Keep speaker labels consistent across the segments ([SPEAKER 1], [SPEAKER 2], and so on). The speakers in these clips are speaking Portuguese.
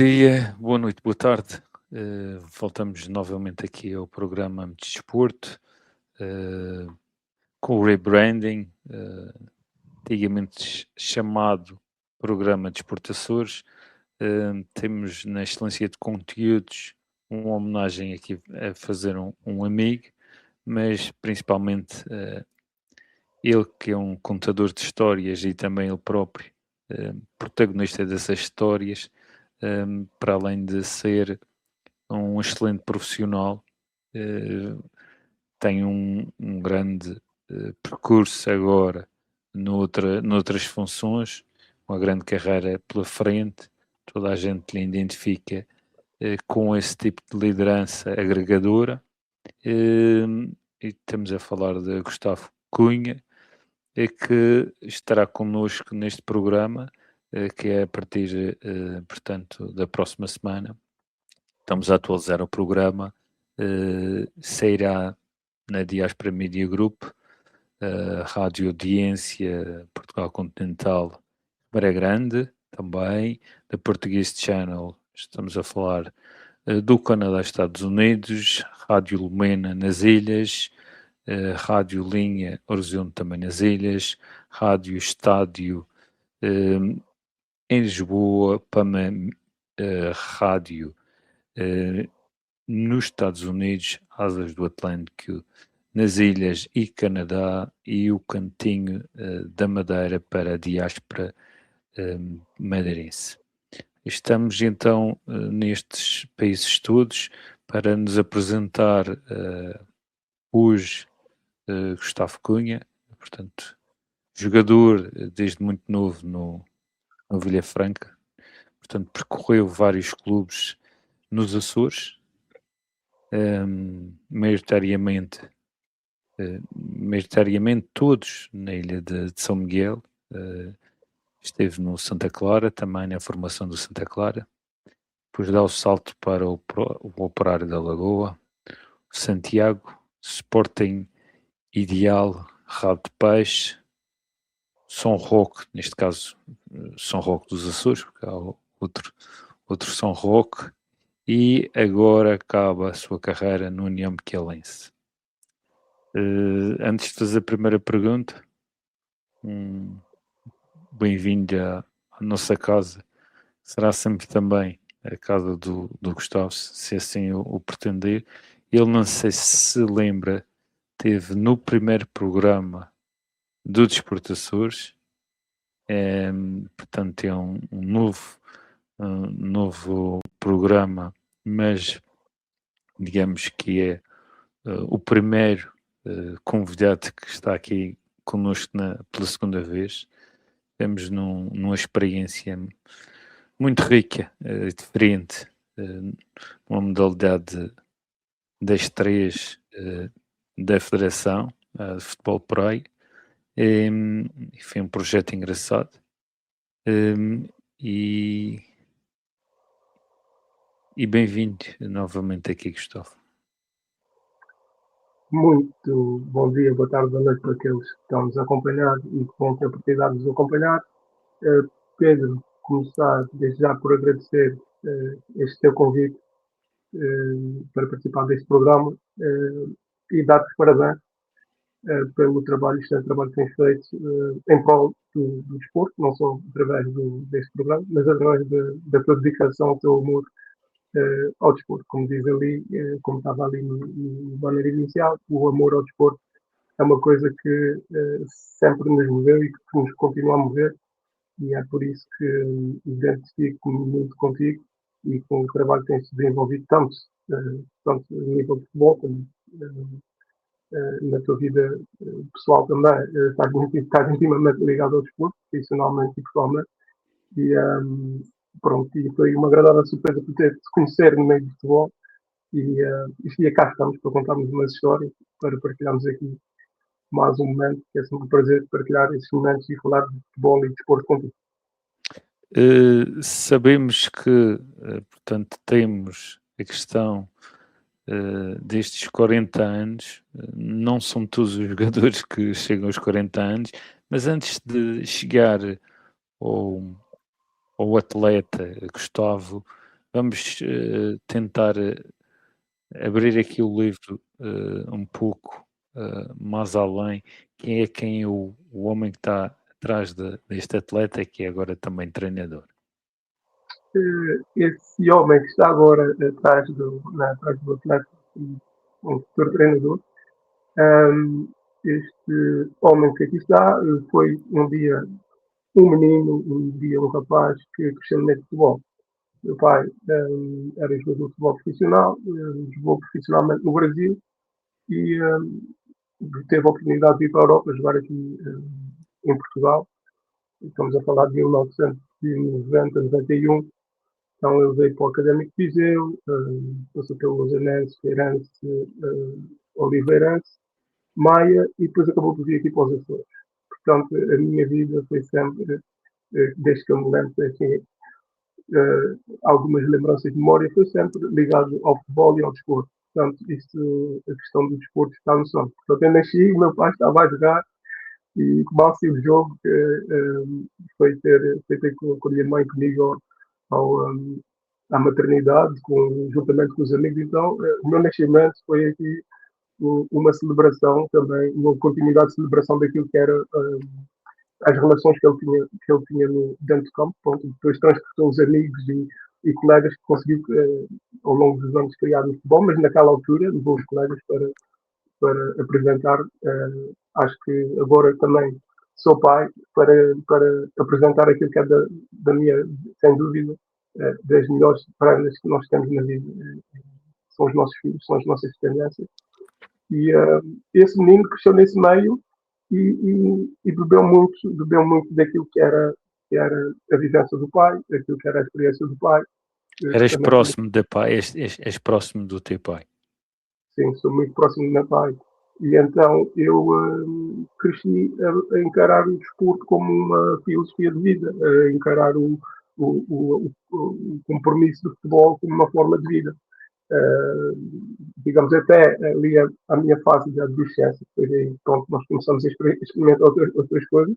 [SPEAKER 1] dia, boa noite, boa tarde. Voltamos novamente aqui ao programa de desporto, com o rebranding, antigamente chamado Programa de Exportações. Temos na excelência de conteúdos uma homenagem aqui a fazer um amigo, mas principalmente ele que é um contador de histórias e também ele próprio protagonista dessas histórias, para além de ser um excelente profissional, tem um grande percurso agora noutras funções, uma grande carreira pela frente, toda a gente lhe identifica com esse tipo de liderança agregadora, e estamos a falar de Gustavo Cunha, que estará connosco neste programa, que é a partir, portanto, da próxima semana. Estamos a atualizar o programa, sairá na Diaspora Media Group, Rádio Audiência Portugal Continental, Maré Grande, também, da Portuguese Channel, estamos a falar do Canadá, Estados Unidos, Rádio Lumena nas Ilhas, Rádio Linha Horizonte também nas Ilhas, Rádio Estádio em Lisboa, PAMA Rádio nos Estados Unidos, Asas do Atlântico nas Ilhas e Canadá, e o Cantinho da Madeira para a diáspora madeirense. Estamos então nestes países todos para nos apresentar hoje Gustavo Cunha, portanto, jogador desde muito novo no Vilhafranca, portanto, percorreu vários clubes nos Açores, maioritariamente todos na ilha de São Miguel. Esteve no Santa Clara, também na formação do Santa Clara, depois dá o salto para o Operário da Lagoa, Santiago, Sporting Ideal, Rabo de Peixe, São Roque, neste caso São Roque dos Açores, porque há outro São Roque, e agora acaba a sua carreira no União Miquelense. Antes de fazer a primeira pergunta, bem-vindo à nossa casa. Será sempre também a casa do Gustavo, se assim o pretender. Ele, não sei se se lembra, teve no primeiro programa do Desporto Açores, portanto é um novo programa, mas digamos que é o primeiro convidado que está aqui connosco pela segunda vez. Estamos numa experiência muito rica, diferente, uma modalidade das três da Federação de Futebol por aí. E foi um projeto engraçado. E bem-vindo novamente aqui, Gustavo.
[SPEAKER 2] Muito bom dia, boa tarde, boa noite para aqueles que estão nos a acompanhar e que vão ter a oportunidade de nos acompanhar. Pedro, começar desde já por agradecer este teu convite para participar deste programa e dar-te os parabéns pelo excelente trabalho que tens feito em prol do desporto, não só através deste programa, mas através da tua dedicação, ao teu amor ao desporto. Como diz ali, como estava ali no banner inicial, o amor ao desporto é uma coisa que sempre nos moveu e que nos continua a mover, e é por isso que identifico muito contigo e com o trabalho que tens desenvolvido, tanto no nível de futebol como na tua vida pessoal também. Estás intimamente ligado ao desporto, profissionalmente e pessoalmente, e pronto, e foi uma agradável surpresa por te conhecer no meio do futebol, e cá estamos para contarmos umas histórias, para partilharmos aqui mais um momento, que é sempre um prazer partilhar esses momentos e falar de futebol e de desporto contigo.
[SPEAKER 1] Sabemos que, portanto, temos a questão destes 40 anos, não são todos os jogadores que chegam aos 40 anos, mas antes de chegar ao atleta Gustavo, Vamos tentar abrir aqui o livro um pouco mais além. Quem é o homem que está atrás deste atleta, que é agora também treinador?
[SPEAKER 2] Esse homem que está agora atrás do atleta, um futuro treinador, este homem que aqui está foi um dia um menino, um dia um rapaz que cresceu no meio de futebol. Meu pai era jogador de futebol profissional, jogou profissionalmente no Brasil e teve a oportunidade de ir para a Europa jogar aqui em Portugal. Estamos a falar de 1990, 91. Então ele veio para o Académico de Viseu, passou pelo Janense, Feirense, Oliveirense, Maia e depois acabou por vir aqui para os Açores. Portanto, a minha vida foi sempre, desde que eu me lembro, assim, algumas lembranças de memória, foi sempre ligado ao futebol e ao desporto. Portanto, a questão do desporto está no sangue. Portanto, eu nasci, o meu pai estava a jogar e mal se o jogo foi ter com a minha mãe comigo à maternidade, juntamente com os amigos. Então, o meu nascimento foi aqui uma celebração também, uma continuidade de celebração daquilo que era as relações que ele tinha dentro do campo. Pronto, depois transportou os amigos e colegas que conseguiu, ao longo dos anos, criar no futebol, mas naquela altura levou os colegas para apresentar. Acho que agora também sou pai para apresentar aquilo que é da minha, sem dúvida, das melhores prendas que nós temos na vida. São os nossos filhos, são as nossas dependências. E esse menino cresceu nesse meio e bebeu muito daquilo que era a vivência do pai, daquilo que era a experiência do pai.
[SPEAKER 1] Eras próximo do pai, és próximo do teu pai?
[SPEAKER 2] Sim, sou muito próximo do meu pai. E então eu cresci a encarar o desporto como uma filosofia de vida, a encarar o compromisso do futebol como uma forma de vida. Digamos, até ali a minha fase de adolescência, depois aí, pronto, nós começamos a experimentar outras coisas.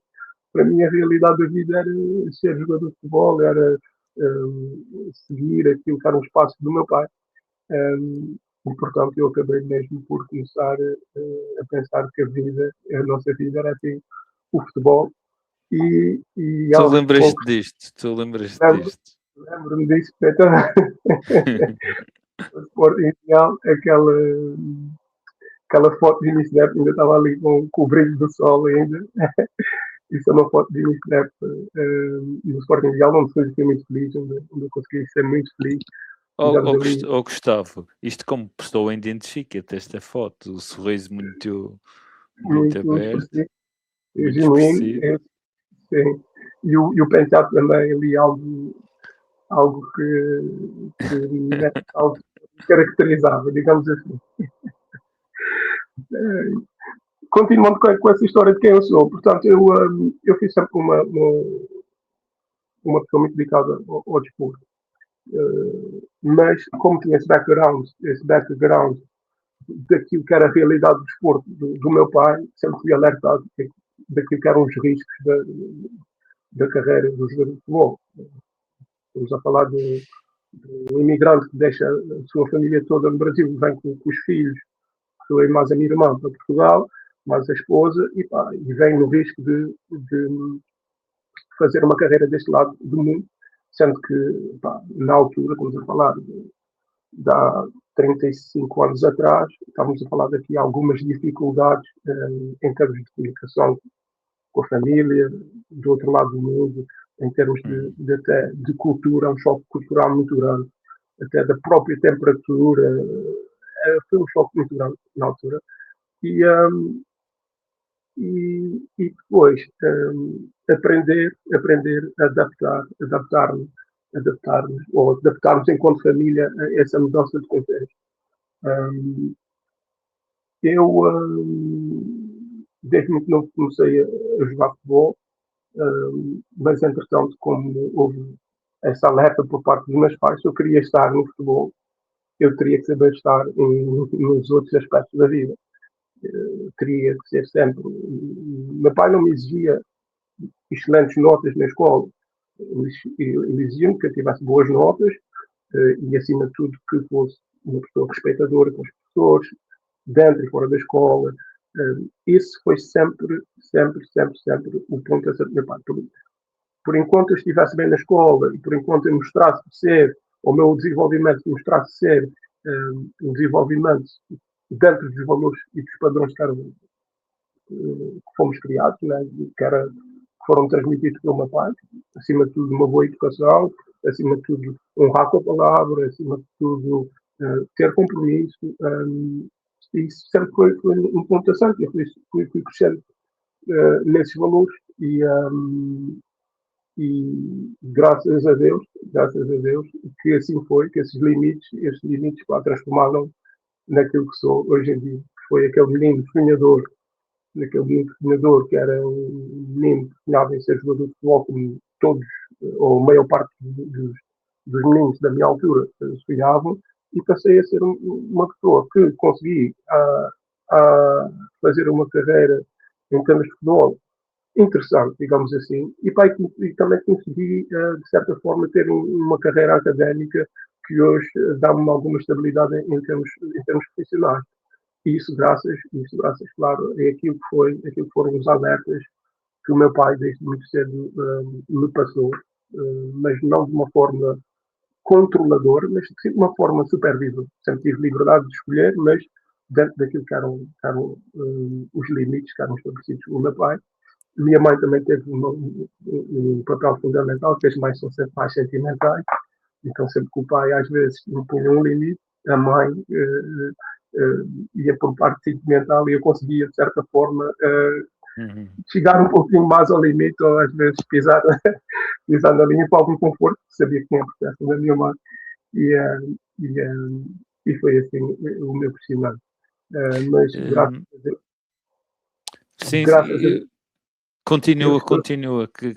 [SPEAKER 2] Para mim, a realidade da vida era ser jogador de futebol, era seguir aquilo que eram os passos do meu pai. E, portanto, eu acabei mesmo por começar a pensar que a nossa vida era assim, o futebol. E
[SPEAKER 1] Tu
[SPEAKER 2] aos
[SPEAKER 1] lembras-te
[SPEAKER 2] poucos,
[SPEAKER 1] disto?
[SPEAKER 2] lembro-me disso perfeitamente. O Sport Inicial, aquela foto de início da época, ainda estava ali com o brilho do sol ainda. Isso é uma foto de início da época. E o Sport Inicial, onde fui muito feliz, onde eu consegui ser muito feliz.
[SPEAKER 1] Gustavo, isto como pessoa identifica-te esta foto, o sorriso muito aberto, muito
[SPEAKER 2] genuíno,
[SPEAKER 1] expressivo.
[SPEAKER 2] sim. E o penteado também ali algo algo caracterizava, digamos assim. Continuando com essa história de quem eu sou, portanto, eu fiz sempre uma pessoa muito dedicada ao desporto. Mas como tinha esse background daquilo que era a realidade do desporto do meu pai, sempre fui alertado daquilo que eram os riscos da carreira do jogador de futebol. Estamos a falar de um imigrante que deixa a sua família toda no Brasil, vem com os filhos, sou eu mais a minha irmã para Portugal, mais a esposa, e vem no risco de fazer uma carreira deste lado do mundo, sendo que na altura, estamos a falar de há 35 anos atrás, estávamos a falar daqui algumas dificuldades em termos de comunicação com a família, do outro lado do mundo, em termos de cultura, um choque cultural muito grande, até da própria temperatura, foi um choque muito grande na altura. E depois aprender a adaptarmos enquanto família a essa mudança de contexto. Eu, desde muito novo, comecei a jogar futebol, mas entretanto, como houve essa alerta por parte dos meus pais, se eu queria estar no futebol, eu teria que saber estar nos outros aspectos da vida. Teria que ser sempre. Meu pai não me exigia excelentes notas na escola. Ele exigia-me que eu tivesse boas notas, e acima de tudo que fosse uma pessoa respeitadora com os professores, dentro e fora da escola. Isso foi sempre, sempre, sempre, sempre o ponto da minha parte. Por enquanto eu estivesse bem na escola e por enquanto eu mostrasse ser, o meu desenvolvimento mostrasse ser um desenvolvimento dentro dos valores e dos padrões que fomos criados, né, que foram transmitidos pelo meu pai, acima de tudo uma boa educação, acima de tudo honrar com a palavra, acima de tudo ter compromisso, isso sempre foi um ponto assente, eu fui crescendo nesses valores e graças a Deus, que assim foi, que esses limites transformaram naquilo que sou hoje em dia, que foi aquele menino sonhador, que era um menino que sonhava em ser jogador de futebol, como todos, ou a maior parte dos meninos da minha altura sonhavam, e passei a ser uma pessoa que consegui fazer uma carreira em termos de futebol interessante, digamos assim, e também consegui, de certa forma, ter uma carreira académica que hoje dá-me alguma estabilidade em termos profissionais. E isso graças, claro, é aquilo que foram os alertas que o meu pai desde muito cedo me passou, mas não de uma forma controladora, mas sim de uma forma supervisora. Sempre tive liberdade de escolher, mas dentro daquilo que eram os limites que eram estabelecidos pelo meu pai. Minha mãe também teve um papel fundamental, que as mães são sempre mais sentimentais, então sempre que o pai às vezes me punha um limite, a mãe ia por parte sentimental e eu conseguia, de certa forma, chegar um pouquinho mais ao limite, ou às vezes pisar na linha para algum conforto, sabia que tinha a proteção da minha mãe, e, e, e foi assim o meu crescimento. Mas
[SPEAKER 1] Sim,
[SPEAKER 2] graças a Deus,
[SPEAKER 1] continua que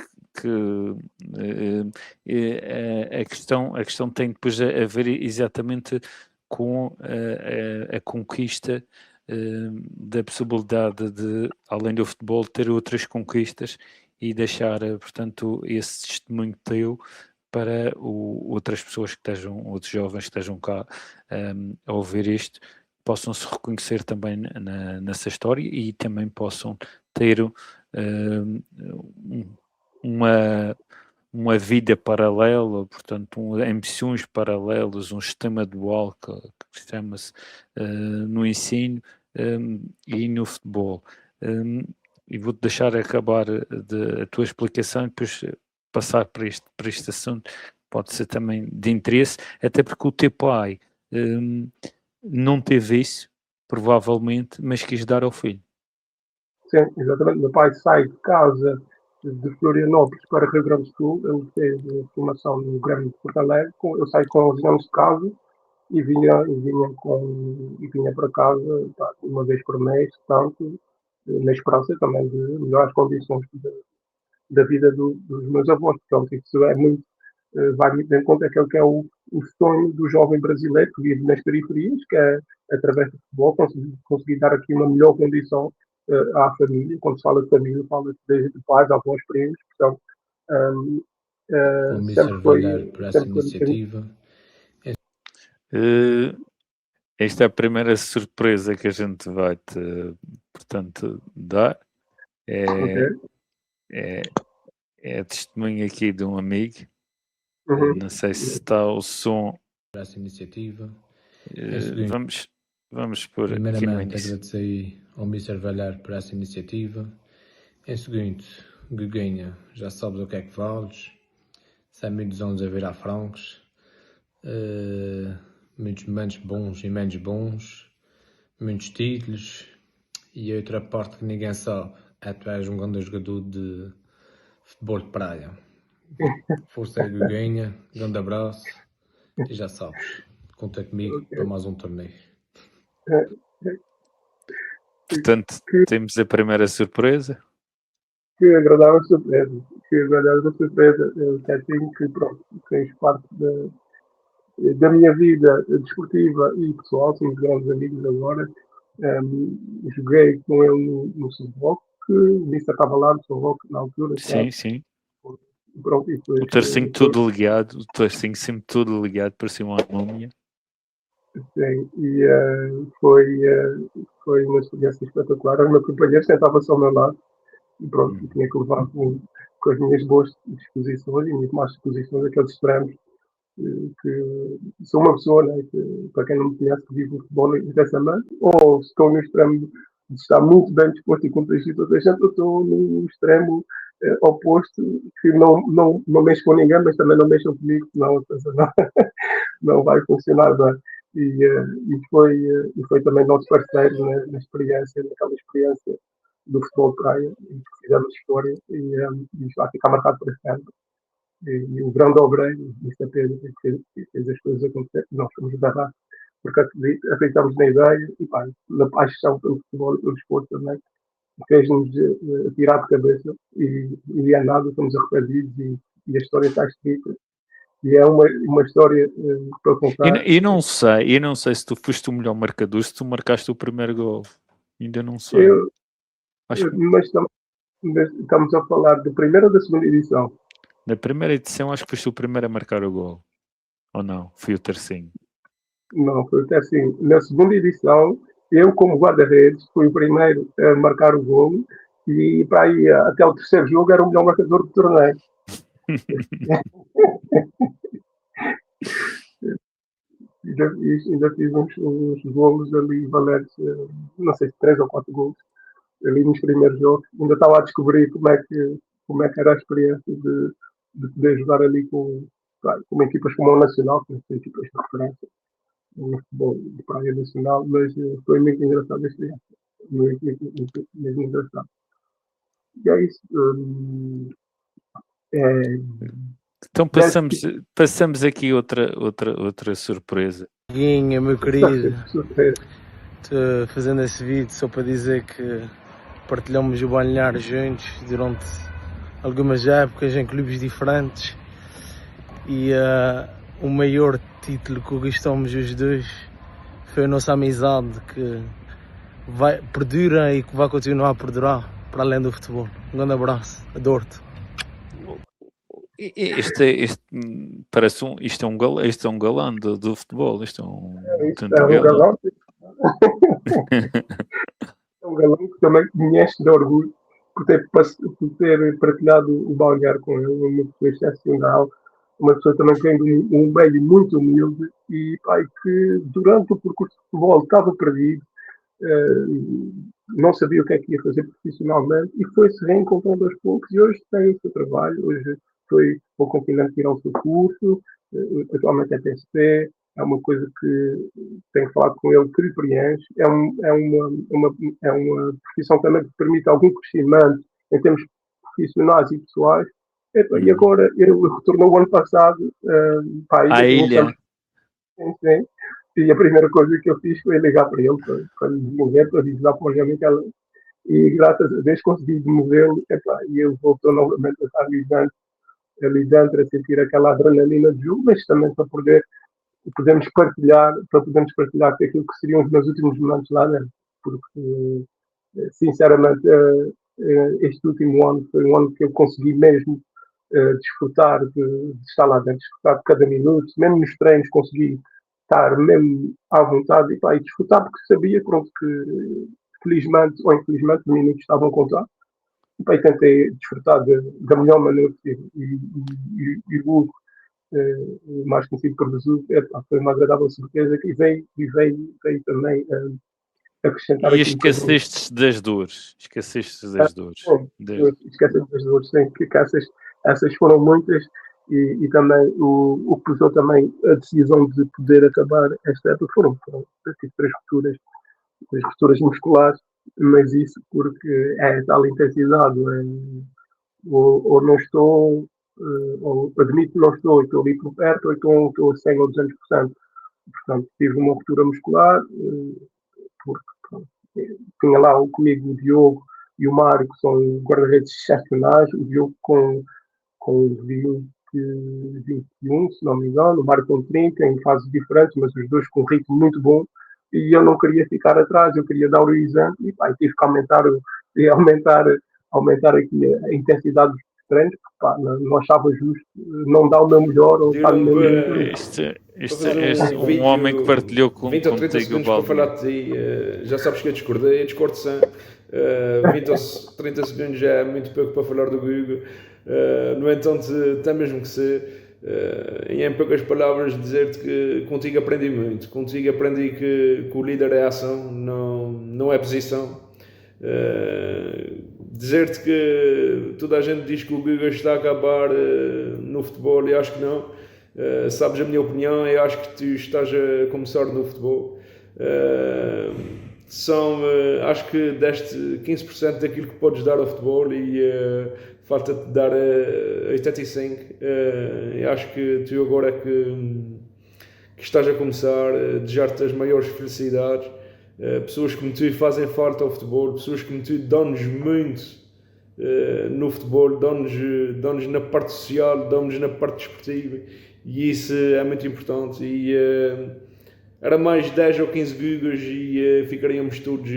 [SPEAKER 1] a questão tem depois a ver exatamente com a conquista da possibilidade de, além do futebol, ter outras conquistas e deixar, portanto, esse testemunho teu para outras pessoas que estejam, outros jovens que estejam cá a ouvir isto, possam se reconhecer também nessa história e também possam ter uma vida paralela, portanto, ambições paralelas, um sistema dual que chama-se no ensino e no futebol. E vou-te deixar acabar a tua explicação e depois passar para este assunto, pode ser também de interesse, até porque o teu pai não teve isso, provavelmente, mas quis dar ao filho.
[SPEAKER 2] Sim, exatamente. Meu pai sai de casa de Florianópolis para Rio Grande do Sul. Ele fez formação no Grêmio de Porto Alegre. Eu saí com 11 anos de casa e vinha para casa uma vez por mês, tanto na esperança também de melhorar as condições da vida dos meus avós. Portanto, isso é muito, vai muito em conta aquele que é o sonho do jovem brasileiro que vive nas periferias, que é, através do futebol, conseguir dar aqui uma melhor condição à família. Quando se fala de família, fala-se de pais, avós, primos. Portanto,
[SPEAKER 3] o Mr.
[SPEAKER 2] sempre foi.
[SPEAKER 3] Valhar por essa iniciativa.
[SPEAKER 1] Esta é a primeira surpresa que a gente vai te, portanto, dar. É testemunho aqui de um amigo. Não sei se está o som.
[SPEAKER 3] Por essa iniciativa.
[SPEAKER 1] Vamos por
[SPEAKER 3] primeiramente agradecer ao Mr. Valhar por essa iniciativa. Em segundo, Guguinha, já sabes o que é que vales. São muitos anos a virar francos. Muitos momentos bons e menos bons. Muitos títulos. E a outra parte que ninguém sabe é que tu és um grande jogador de futebol de praia. Força aí, Guguinha. Grande abraço. E já sabes, conta comigo para mais um torneio.
[SPEAKER 1] Portanto, temos a primeira surpresa.
[SPEAKER 2] Que agradável surpresa. Eu até tenho que, pronto, fez parte da minha vida desportiva e pessoal, somos grandes amigos agora. Joguei com ele no Sudvoc, que o Mister estava lá no Sudvoc na altura.
[SPEAKER 1] Sim, sim.
[SPEAKER 2] Pronto, e depois,
[SPEAKER 1] O Tarcinho todo ligado, o Tarcinho sempre todo ligado, parecia uma múmia.
[SPEAKER 2] sim, e foi uma experiência espetacular. O meu companheiro sentava-se ao meu lado e pronto, tinha que levar com as minhas boas disposições e muito mais disposições, aqueles extremos que sou uma pessoa, né, que, para quem não me conhece, que vive o futebol intensamente, ou estou no extremo de estar muito bem disposto e cumprir situações, eu estou no extremo oposto, que não mexo com ninguém, mas também não mexam comigo, senão a coisa não vai funcionar bem. E foi também nosso parceiro, né, naquela experiência do futebol praia, em que fizemos história e vai ficar marcado para sempre. E o grande obreiro, Mr. Pedro, que fez as coisas acontecer, nós fomos agarrados, porque acreditamos na ideia e pá, na paixão pelo futebol e pelo desporto também, fez-nos tirar de cabeça e é nada, estamos arrependidos e a história está escrita. E é uma história para contar.
[SPEAKER 1] E não sei se tu foste o melhor marcador, se tu marcaste o primeiro gol. Ainda não sei.
[SPEAKER 2] Mas estamos a falar da primeira ou da segunda edição?
[SPEAKER 1] Na primeira edição acho que foste o primeiro a marcar o gol. Ou não? Fui o Tarcinho.
[SPEAKER 2] Não, foi até assim. Na segunda edição, eu como guarda-redes fui o primeiro a marcar o gol e para aí até o terceiro jogo era o melhor marcador do torneio. Ainda fiz uns golos ali valentes, não sei se 3 ou 4 golos ali nos primeiros jogos. Ainda estava a descobrir como é que era a experiência de poder jogar ali com equipas como o Nacional, com equipas de referência no futebol de praia nacional, mas foi muito engraçado a experiência. Mesmo engraçado. E é isso.
[SPEAKER 1] Então passamos aqui outra surpresa.
[SPEAKER 3] Guinha, meu querido, fazendo esse vídeo só para dizer que partilhamos o balneário juntos durante algumas épocas em clubes diferentes e o maior título que conquistamos os dois foi a nossa amizade, que perdura e que vai continuar a perdurar para além do futebol. Um grande abraço, adoro-te.
[SPEAKER 1] Este parece isto é um galã do futebol. Isto é um
[SPEAKER 2] galão. É um galão que também me enche de orgulho por ter partilhado o balneário com ele, uma pessoa excepcional, uma pessoa também que vem de um meio muito humilde e que durante o percurso de futebol estava perdido, não sabia o que é que ia fazer profissionalmente e foi-se reencontrando aos poucos e hoje tem o seu trabalho, hoje foi ao continente tirar o seu curso, atualmente é PSP, é uma coisa que tenho que falar com ele, que lhe preenche, é uma profissão também que permite algum crescimento em termos profissionais e pessoais. E agora ele retornou o ano passado
[SPEAKER 1] à ilha.
[SPEAKER 2] Sim. E a primeira coisa que eu fiz foi ligar para ele, para lhe demover, para avisar para o amigo ela. E graças a Deus consegui demovê-lo e ele voltou novamente a estar ali dentro, a sentir aquela adrenalina de jogo, mas também para podermos partilhar aquilo que seriam os meus últimos momentos lá dentro. Porque, sinceramente, este último ano foi um ano que eu consegui mesmo desfrutar de estar lá dentro, desfrutar de cada minuto, mesmo nos treinos consegui estar mesmo à vontade e desfrutar porque sabia que felizmente ou infelizmente os minutos estavam a contar e tentei desfrutar da melhor maneira possível e o Hugo, mais conhecido por Jesus, foi uma agradável surpresa que veio também acrescentar
[SPEAKER 1] e esqueceste das dores. Esqueceste das dores,
[SPEAKER 2] sim, que essas foram muitas e também o que pesou também a decisão de poder acabar esta época foram três rupturas musculares, mas isso porque é tal intensidade, ou não estou, ou admito que não estou, estou ali por perto, ou então estou a 100 ou 200%. Portanto, tive uma ruptura muscular, porque tinha lá comigo o Diogo e o Mário, que são guarda-redes excepcionais, o Diogo com 21, se não me engano, o Mário com 30, em fases diferentes, mas os dois com um ritmo muito bom, e eu não queria ficar atrás, eu queria dar o exemplo, e tive que aumentar aqui a intensidade treinos, porque pá, não achava justo não dar o meu melhor ou estar no meu limite.
[SPEAKER 1] Este um homem que partilhou
[SPEAKER 4] 20 ou 30
[SPEAKER 1] contigo o
[SPEAKER 4] segundos para falar
[SPEAKER 1] balde.
[SPEAKER 4] de ti, já sabes que eu discordo sempre. 20 ou 30 segundos já é muito pouco para falar do Guga. No entanto, tem mesmo que ser. E em poucas palavras dizer-te que contigo aprendi muito. Contigo aprendi que o líder é ação, não é posição. Dizer-te que toda a gente diz que o Guga está a acabar no futebol e acho que não. Sabes a minha opinião, eu acho que tu estás a começar no futebol. Acho que deste 15% daquilo que podes dar ao futebol e falta-te dar 85%. Eu acho que tu agora é que estás a começar, desejar-te as maiores felicidades. Pessoas como tu fazem falta ao futebol, pessoas como tu dão-nos muito no futebol, dão-nos na parte social, dão-nos na parte desportiva e isso é muito importante. E era mais 10 ou 15 Gugas e ficaríamos todos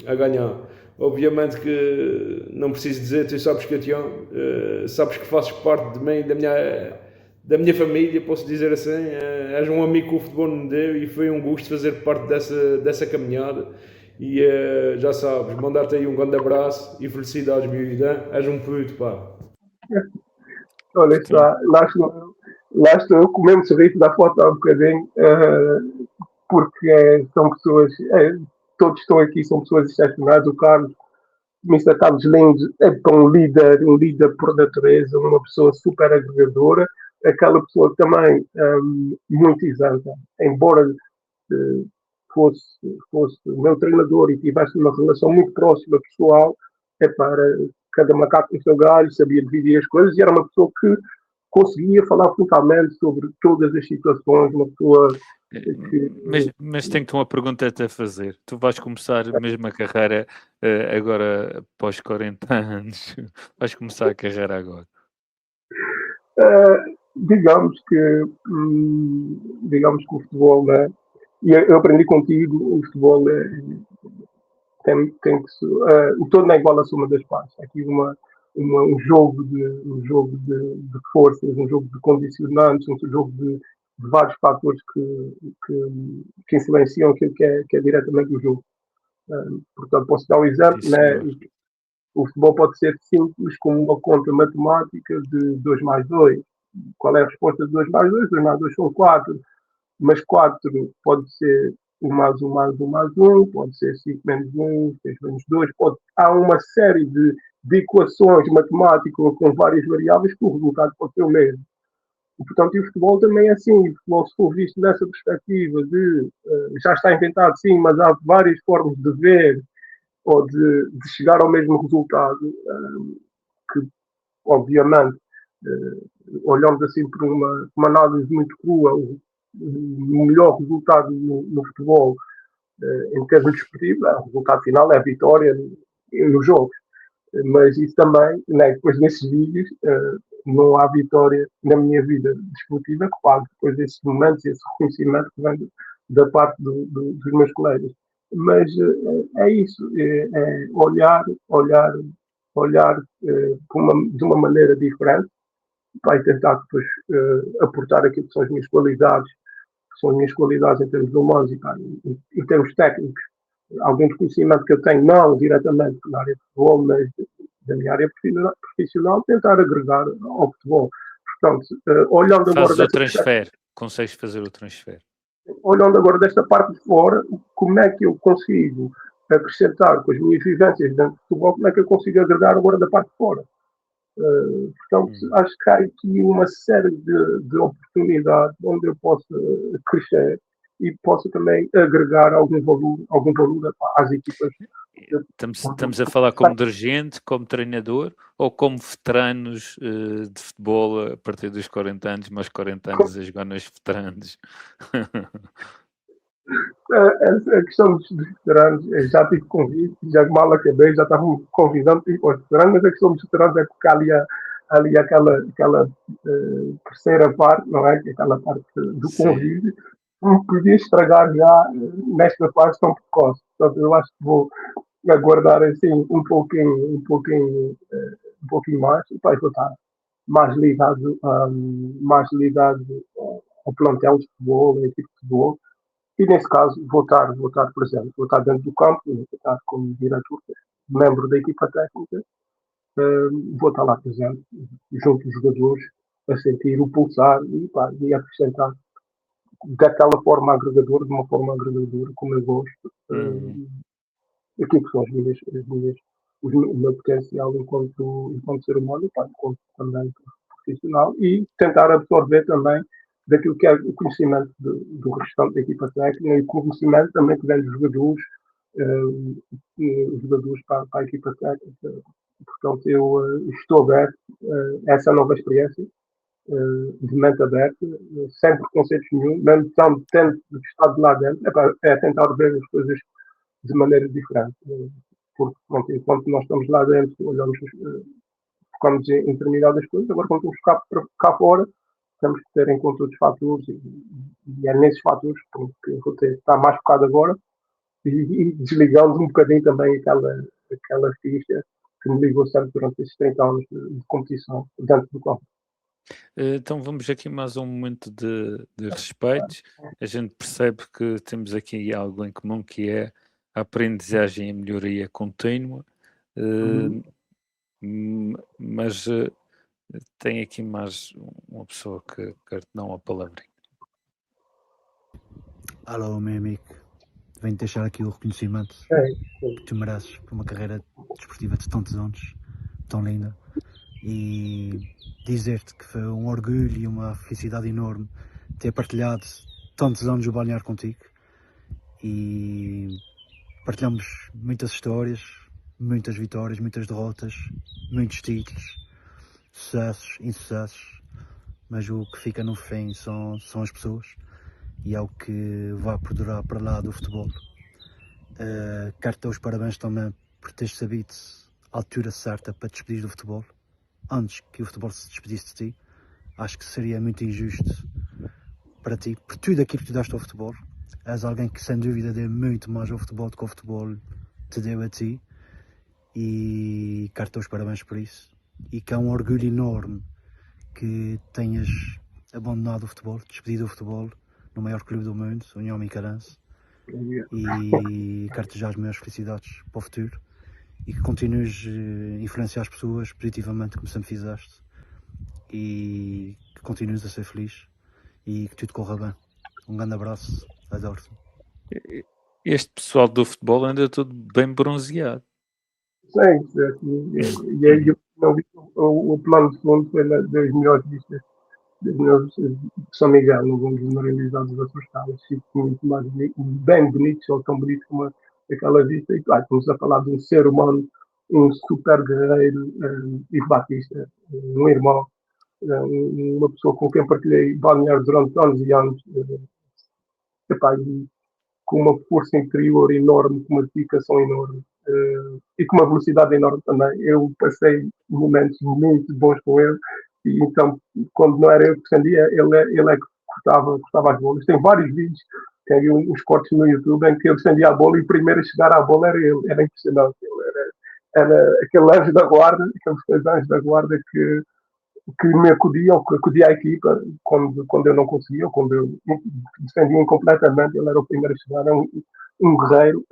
[SPEAKER 4] a ganhar. Obviamente que não preciso dizer, tu sabes que eu te amo, sabes que fazes parte de mim, da minha família, posso dizer assim. És um amigo que o futebol me deu e foi um gosto fazer parte dessa caminhada. E já sabes, mandar-te aí um grande abraço e felicidades, meu vida. És um puto, pá.
[SPEAKER 2] Olha só, lá estou eu comendo sorriso da foto há um bocadinho, porque são pessoas, todos estão aqui, são pessoas excepcionais. O Carlos, o Mr. Carlos Lindo é um líder por natureza, uma pessoa super agregadora, aquela pessoa também muito isenta, embora fosse o meu treinador e tivesse uma relação muito próxima pessoal, para cada macaco no seu galho, sabia dividir as coisas e era uma pessoa que conseguia falar frontalmente sobre todas as situações, uma pessoa que...
[SPEAKER 1] Mas tenho-te uma pergunta a fazer. Tu vais começar mesmo a carreira agora após 40 anos? Vais começar a carreira agora?
[SPEAKER 2] Digamos que o futebol, né? E eu aprendi contigo, o futebol tem que o todo não é igual à soma das partes. Há aqui um jogo de forças, um jogo de condicionantes, um jogo de vários fatores que influenciam aquilo que é diretamente o jogo. Portanto, posso dar um exemplo, né? O futebol pode ser simples como uma conta matemática de 2 mais 2. Qual é a resposta de 2 mais 2? 2 mais 2 são 4, mas 4 pode ser 1 mais 1 mais 1 mais 1, pode ser 5 menos 1, 6 menos 2, há uma série de equações matemáticas com várias variáveis que o resultado pode ser o mesmo. E, portanto, o futebol também é assim. O futebol, se for visto nessa perspectiva de já está inventado, sim, mas há várias formas de ver ou de chegar ao mesmo resultado, que, obviamente, olhando assim por uma análise muito crua, o melhor resultado no futebol, em termos desportivos, o resultado final é a vitória nos jogos. Mas isso também, né, depois desses vídeos, não há vitória na minha vida desportiva que pague depois desses momentos, esse reconhecimento que vem da parte dos meus colegas. Mas é isso, é olhar de uma maneira diferente, vai tentar depois aportar aquilo que são as minhas qualidades, em termos humanos e em termos técnicos. Algum conhecimento que eu tenho, não diretamente na área de futebol, mas da minha área profissional, tentar agregar ao futebol. Portanto, olhando agora...
[SPEAKER 1] Consegues fazer o transfer.
[SPEAKER 2] Olhando agora desta parte de fora, como é que eu consigo acrescentar com as minhas vivências dentro do futebol, como é que eu consigo agregar agora da parte de fora? Portanto, acho que há aqui uma série de oportunidades onde eu posso crescer e posso também agregar algum valor às equipas.
[SPEAKER 1] Estamos a falar como dirigente, como treinador ou como veteranos de futebol a partir dos 40 anos, mas 40 anos a jogar nos veteranos?
[SPEAKER 2] A questão dos veteranos, já tive convite, já mal acabei, já estavam convidando os veteranos, mas a questão dos veteranos é porque ali aquela terceira parte, não é? Aquela parte do convite, me podia estragar já nesta parte tão precoce. Portanto, eu acho que vou aguardar assim um pouquinho um pouquinho mais, e depois vou estar mais ligado ao plantel de futebol, à equipe de futebol, e nesse caso vou estar presente, vou estar dentro do campo, vou estar como diretor, membro da equipa técnica, vou estar lá presente, junto dos jogadores, a sentir o pulsar e acrescentar daquela forma agregadora, de uma forma agregadora, como eu gosto, aquilo que são o meu potencial enquanto ser humano e enquanto também profissional, e tentar absorver também daquilo que é o conhecimento do restante da equipa técnica e o conhecimento também que vem dos jogadores, para a equipa técnica. Portanto, eu estou aberto a essa nova experiência, de mente aberta, sem preconceitos nenhum, mesmo tendo estado de lá dentro, é tentar ver as coisas de maneira diferente. Porque, pronto, enquanto nós estamos lá dentro, olhamos, focamos em determinadas coisas, agora quando estamos cá fora, temos que ter em conta outros fatores, e é nesses fatores que eu vou ter que estar mais focado agora, e desligando um bocadinho também aquela ficha que me ligou sempre durante esses 30 anos de competição dentro do campo.
[SPEAKER 1] Então vamos aqui mais um momento de respeito. A gente percebe que temos aqui algo em comum, que é a aprendizagem e a melhoria contínua. Mas tem aqui mais uma pessoa que quer te dar uma palavra.
[SPEAKER 5] Alô, meu amigo. Venho deixar aqui o reconhecimento que tu mereces por uma carreira desportiva de tantos anos, tão linda, e dizer-te que foi um orgulho e uma felicidade enorme ter partilhado tantos anos o balneário contigo, e partilhamos muitas histórias, muitas vitórias, muitas derrotas, muitos títulos, sucessos, insucessos, mas o que fica no fim são as pessoas, e é o que vai perdurar para lá do futebol. Quero-te dar os parabéns também por teres sabido a altura certa para te despedir do futebol, antes que o futebol se despedisse de ti. Acho que seria muito injusto para ti, por tudo aquilo que tu deste ao futebol. És alguém que sem dúvida deu muito mais ao futebol do que o futebol te deu a ti, e quero-te dar os parabéns por isso, e que é um orgulho enorme que tenhas abandonado o futebol, despedido do futebol no maior clube do mundo, União Micarense, e quero-te desejar as maiores felicidades para o futuro, e que continues a influenciar as pessoas positivamente como sempre fizeste, e que continues a ser feliz e que tudo corra bem. Um grande abraço, adoro-te.
[SPEAKER 1] Este pessoal do futebol anda tudo bem bronzeado.
[SPEAKER 2] Sim, e aí o plano de fundo foi das melhores vistas de São Miguel, não vamos generalizar os outros estados, fico muito mais bonito, bem bonito, só tão bonito como aquela vista. E claro, estamos a falar de um ser humano, um super guerreiro, e Batista, um irmão, uma pessoa com quem partilhei balneário durante anos e anos, e com uma força interior enorme, com uma dedicação enorme, e com uma velocidade enorme também. Eu passei momentos muito bons com ele, e então, quando não era eu que defendia, ele é que cortava as bolas. Tem vários vídeos, tem uns cortes no YouTube em que eu defendia a bola e o primeiro a chegar à bola era ele. Era impressionante. Ele era aquele anjo da guarda, aqueles dois anjos da guarda que me acudiam, que acudia à equipa quando eu não conseguia, quando eu defendia incompletamente. Ele era o primeiro a chegar, era um guerreiro,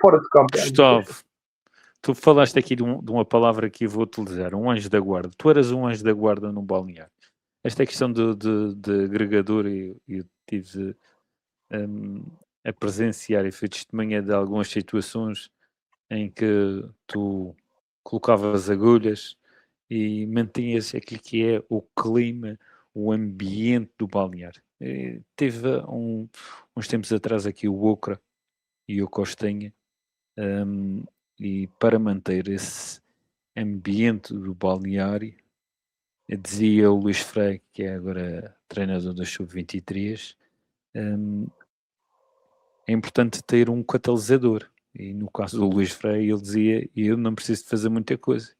[SPEAKER 2] fora de campo.
[SPEAKER 1] Gustavo, tu falaste aqui de uma palavra que eu vou utilizar, um anjo da guarda. Tu eras um anjo da guarda num balneário. Esta é questão de agregador, e eu tive a presenciar e fui testemunha de algumas situações em que tu colocavas agulhas e mantinhas aquilo que é o clima, o ambiente do balneário. Teve uns tempos atrás aqui o Ocra e o Costinha, e para manter esse ambiente do balneário, dizia o Luís Freire, que é agora treinador da Sub-23, é importante ter um catalisador. E no caso do Luís Freire, ele dizia: eu não preciso de fazer muita coisa,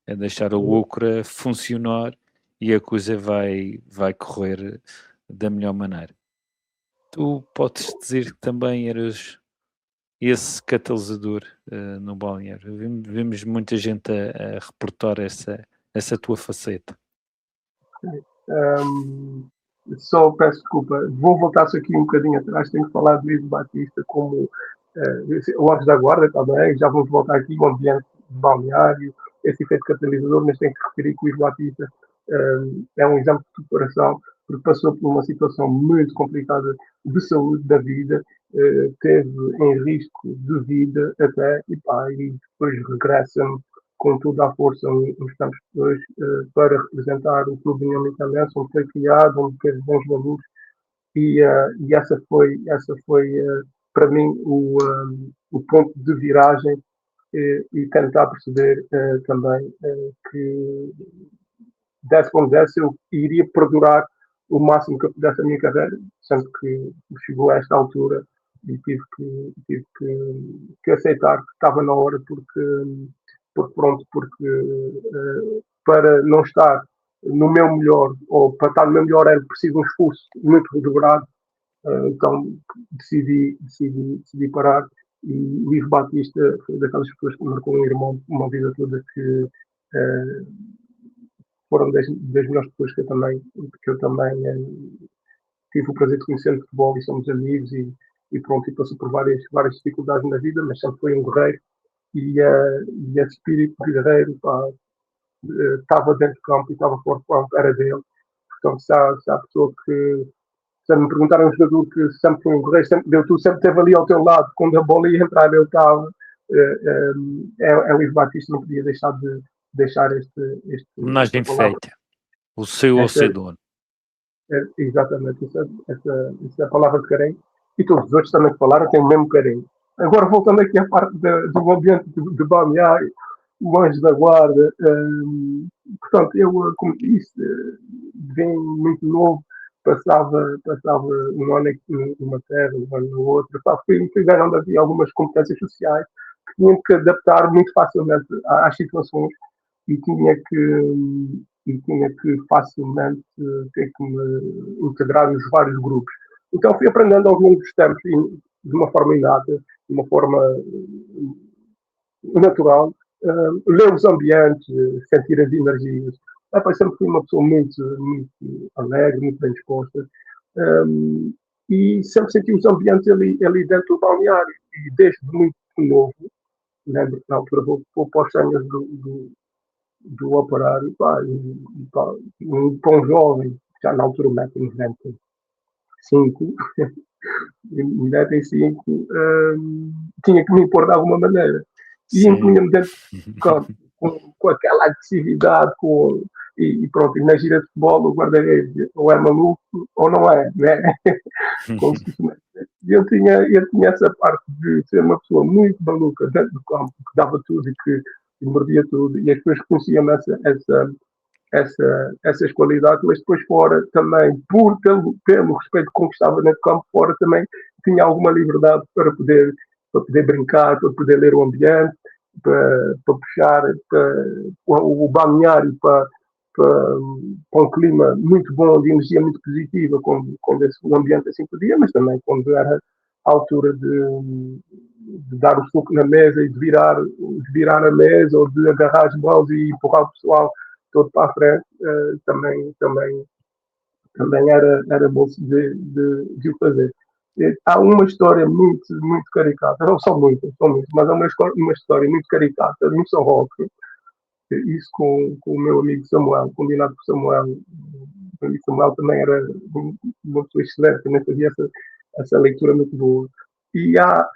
[SPEAKER 1] é deixar o Ocra funcionar e a coisa vai correr da melhor maneira. Tu podes dizer que também eras esse catalisador no balneário? Vimos muita gente a reportar essa tua faceta.
[SPEAKER 2] Só peço desculpa, vou voltar-se aqui um bocadinho atrás, tenho que falar do Ivo Batista como o Anjos da Guarda também, já vamos voltar aqui, o ambiente balneário, esse efeito catalisador, mas tenho que referir que o Ivo Batista é um exemplo de superação, porque passou por uma situação muito complicada de saúde da vida, teve em risco de vida até, e depois regressa com toda a força uns tempos depois para representar o Clube União Micalense, onde foi criado, onde teve bons valores, e essa foi para mim o ponto de viragem e tentar perceber também que desse como desse eu iria perdurar o máximo que eu pudesse a minha carreira, sendo que chegou a esta altura e tive que aceitar que estava na hora porque para não estar no meu melhor, ou para estar no meu melhor era preciso um esforço muito redobrado, então decidi parar, e o Ivo Batista foi daquelas pessoas que marcou um irmão uma vida toda, que foram das melhores pessoas que eu também tive o prazer de conhecer no futebol, e somos amigos, e pronto, e passou por várias dificuldades na vida, mas sempre foi um guerreiro, e esse espírito de guerreiro estava dentro do campo e estava fora do campo, era dele. Portanto, se há pessoa que, se me perguntaram um jogador que sempre foi um guerreiro, sempre deu tudo, sempre esteve ali ao teu lado, quando a bola ia entrar, ele estava. É o Ivo Batista, não podia deixar de deixar este
[SPEAKER 1] homenagem feita, o seu ao seu dono.
[SPEAKER 2] Exatamente, essa é a palavra de carinho, e todos os outros também que falaram têm o mesmo carinho. Agora, voltando aqui à parte do ambiente de balneário, o Anjos da Guarda, portanto, eu, como disse, vim muito novo, passava um ano numa terra, um ano na outra, fui ganhando havia algumas competências sociais que tinha que adaptar muito facilmente às situações, e tinha que facilmente ter que me integrar nos vários grupos. Então fui aprendendo ao longo dos tempos, de uma forma inata, de uma forma natural, ler os ambientes, sentir as energias. Sempre fui uma pessoa muito alegre, muito bem disposta, e sempre senti os ambientes ali dentro do balneário, e desde muito novo, lembro que na altura vou para os senhas do operário, para um jovem, já na altura, 1,95 m, 1,95 m, tinha que me impor de alguma maneira. E impunha-me dentro do campo, com aquela agressividade, e pronto, e na gira de futebol, o guarda-redes ou é maluco ou não é, né? Eu tinha essa parte de ser uma pessoa muito maluca dentro do campo, que dava tudo e que mordia tudo, e as pessoas conheciam essas qualidades, mas depois fora também, pelo respeito que conquistava dentro do campo, fora também tinha alguma liberdade para poder brincar, para poder ler o ambiente, para puxar o balneário para um clima muito bom, de energia muito positiva, quando o ambiente assim podia, mas também quando era a altura de dar o soco na mesa e de virar a mesa, ou de agarrar as mãos e empurrar o pessoal todo para a frente, também era bom de o fazer. Há uma história muito caricata, não são muitas, mas há uma história muito caricata no São Roque, isso com o meu amigo Samuel, combinado por Samuel. O amigo Samuel também era uma pessoa excelente, também fazia essa leitura muito boa. E há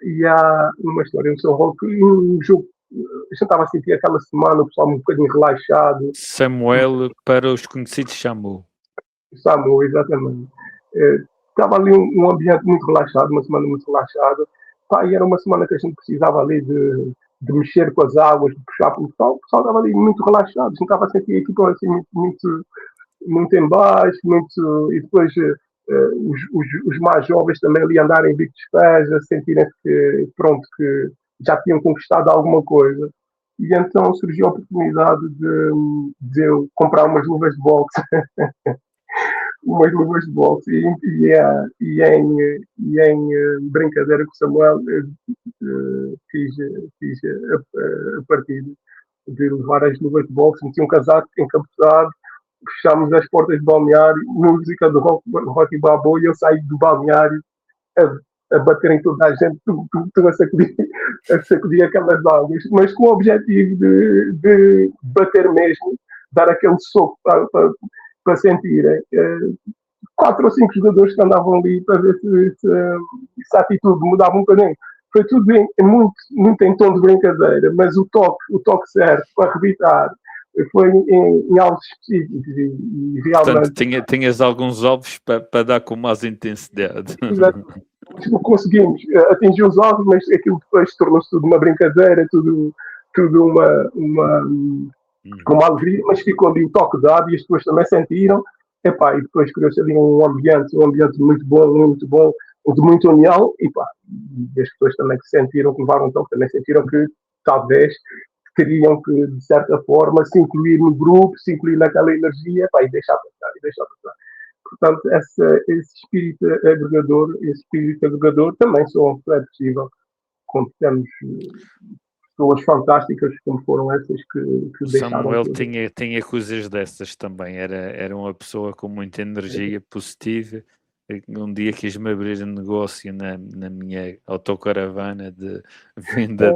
[SPEAKER 2] uma história no São Roque, um jogo, eu estava a sentir aquela semana, o pessoal um bocadinho relaxado.
[SPEAKER 1] Samuel, para os conhecidos, chamou.
[SPEAKER 2] Samuel, exatamente. Estava ali um ambiente muito relaxado, uma semana muito relaxada, e era uma semana que a gente precisava ali de mexer com as águas, de puxar para o pessoal estava ali muito relaxado, a gente estava a sentir a equipa assim muito em baixo, e depois os mais jovens também ali andarem em bico de pés, a sentirem que já tinham conquistado alguma coisa. E então surgiu a oportunidade de eu comprar umas luvas de boxe umas luvas de boxe e em brincadeira com o Samuel fiz a partida de levar as luvas de boxe, meti um casaco encapuçado, fechámos as portas do balneário, música do rock Balboa e eu saí do balneário a bater em toda a gente, a sacudir aquelas águas, mas com o objetivo de bater mesmo, dar aquele soco para sentirem. 4 ou 5 jogadores que andavam ali para ver se a atitude mudava um bocadinho. Foi tudo muito em tom de brincadeira, mas o toque certo para arrebitar foi em alvos específicos e realmente...
[SPEAKER 1] Portanto, tinhas alguns alvos para dar com mais intensidade.
[SPEAKER 2] Conseguimos atingir os alvos, mas aquilo depois tornou-se tudo uma brincadeira, tudo uma alegria, mas ficou ali o toque dado e as pessoas também sentiram. E depois criou-se ali um ambiente muito bom, de muita união, e as pessoas também que sentiram, que levaram um toque, também sentiram que talvez teriam que, de certa forma, se incluir no grupo, se incluir naquela energia, e deixar passar. Portanto, esse espírito agregador também é possível quando temos pessoas fantásticas como foram essas que deixaram...
[SPEAKER 1] Samuel tinha coisas dessas também, era uma pessoa com muita energia positiva. Um dia quis-me abrir um negócio na minha autocaravana de venda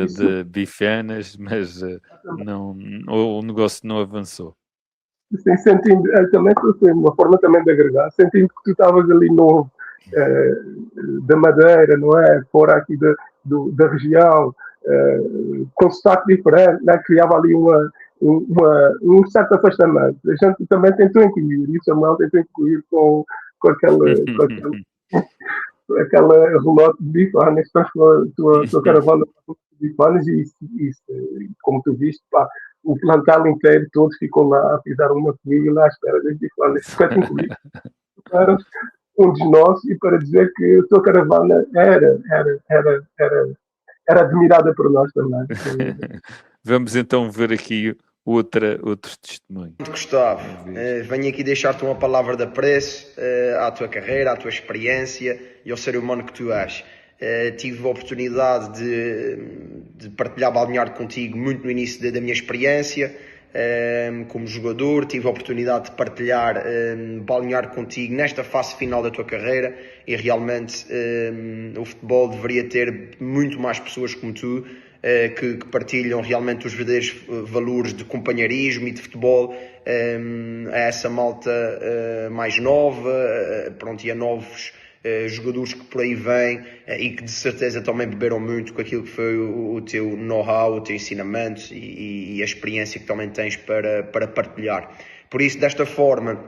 [SPEAKER 1] de bifanas, mas o negócio não avançou.
[SPEAKER 2] Sim, sentindo, também foi uma forma também de agregar, sentindo que tu estavas ali novo, da Madeira, não é? Fora aqui da região, com sotaque diferente, né? Criava ali um certo afastamento. A gente também tentou incluir, e o Samuel tentou incluir com aquela relote de bifanas, estás com a tua caravana de bifanas e como tu viste, o plantel inteiro, todos ficam lá, fizeram uma fila à espera das bifanas. Para incluir, para um dos nossos e para dizer que a tua caravana era admirada por nós também.
[SPEAKER 1] Vamos então ver aqui outro testemunho.
[SPEAKER 6] Gustavo, venho aqui deixar-te uma palavra de apreço à tua carreira, à tua experiência e ao ser humano que tu és. Tive a oportunidade de partilhar balneário contigo muito no início da minha experiência como jogador. Tive a oportunidade de partilhar balneário contigo nesta fase final da tua carreira e realmente o futebol deveria ter muito mais pessoas como tu que partilham realmente os verdadeiros valores de companheirismo e de futebol a essa malta mais nova, e a novos jogadores que por aí vêm e que de certeza também beberam muito com aquilo que foi o teu know-how, o teu ensinamento e a experiência que também tens para partilhar. Por isso, desta forma,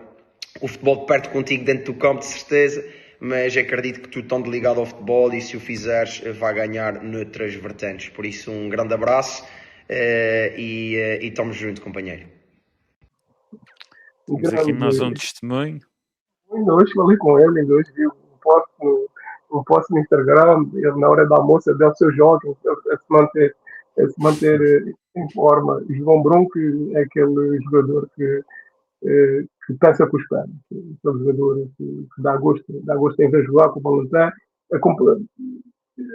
[SPEAKER 6] o futebol perde contigo dentro do campo, de certeza, mas acredito que tu estás ligado ao futebol e se o fizeres vai ganhar noutras vertentes. Por isso, um grande abraço e estamos juntos, companheiro.
[SPEAKER 1] Temos aqui mais um testemunho.
[SPEAKER 2] Ainda hoje falei com ele, ainda hoje vi um post no Instagram, ele na hora da almoço deu o seu jogo a se manter em forma. João Bronco é aquele jogador que pensa com os pés, aquele jogador que dá gosto em ver jogar com o Valentim.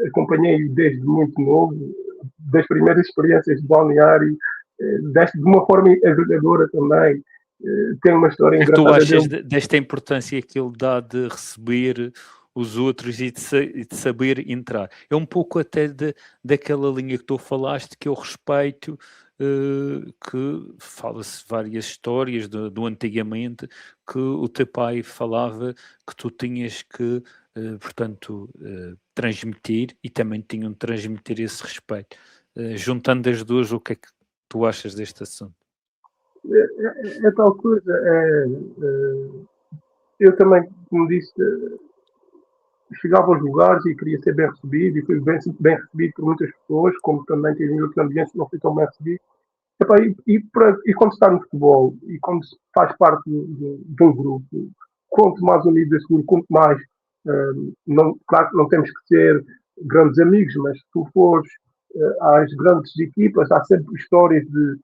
[SPEAKER 2] Acompanhei desde muito novo, das primeiras experiências de balneário, de uma forma agregadora também. Tem uma história engraçada.
[SPEAKER 1] Tu achas desta importância que ele dá de receber os outros e de saber entrar? É um pouco até daquela linha que tu falaste, que eu respeito, que fala-se várias histórias do antigamente, que o teu pai falava que tu tinhas que, portanto, transmitir e também tinham de transmitir esse respeito. Juntando as duas, o que é que tu achas deste assunto?
[SPEAKER 2] É tal coisa. Eu também, como disse, chegava aos lugares e queria ser bem recebido e fui bem recebido por muitas pessoas, como também tive em outros ambientes que não fui tão bem recebido. E quando está no futebol e quando faz parte de um grupo, quanto mais unido esse grupo, quanto mais, claro que não temos que ser grandes amigos, mas se tu fores às grandes equipas, há sempre histórias de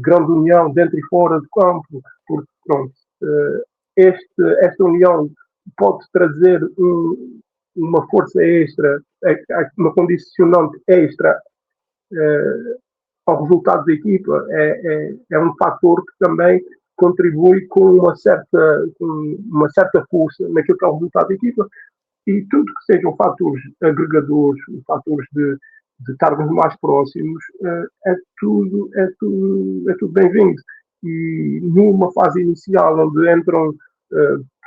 [SPEAKER 2] grande união dentro e fora do campo, porque pronto, esta união pode trazer uma força extra, uma condicionante extra ao resultado da equipa. É um fator que também contribui com uma certa força naquilo que é o resultado da equipa. E tudo que sejam fatores agregadores, fatores de estarmos mais próximos, é tudo bem-vindo. E numa fase inicial onde entram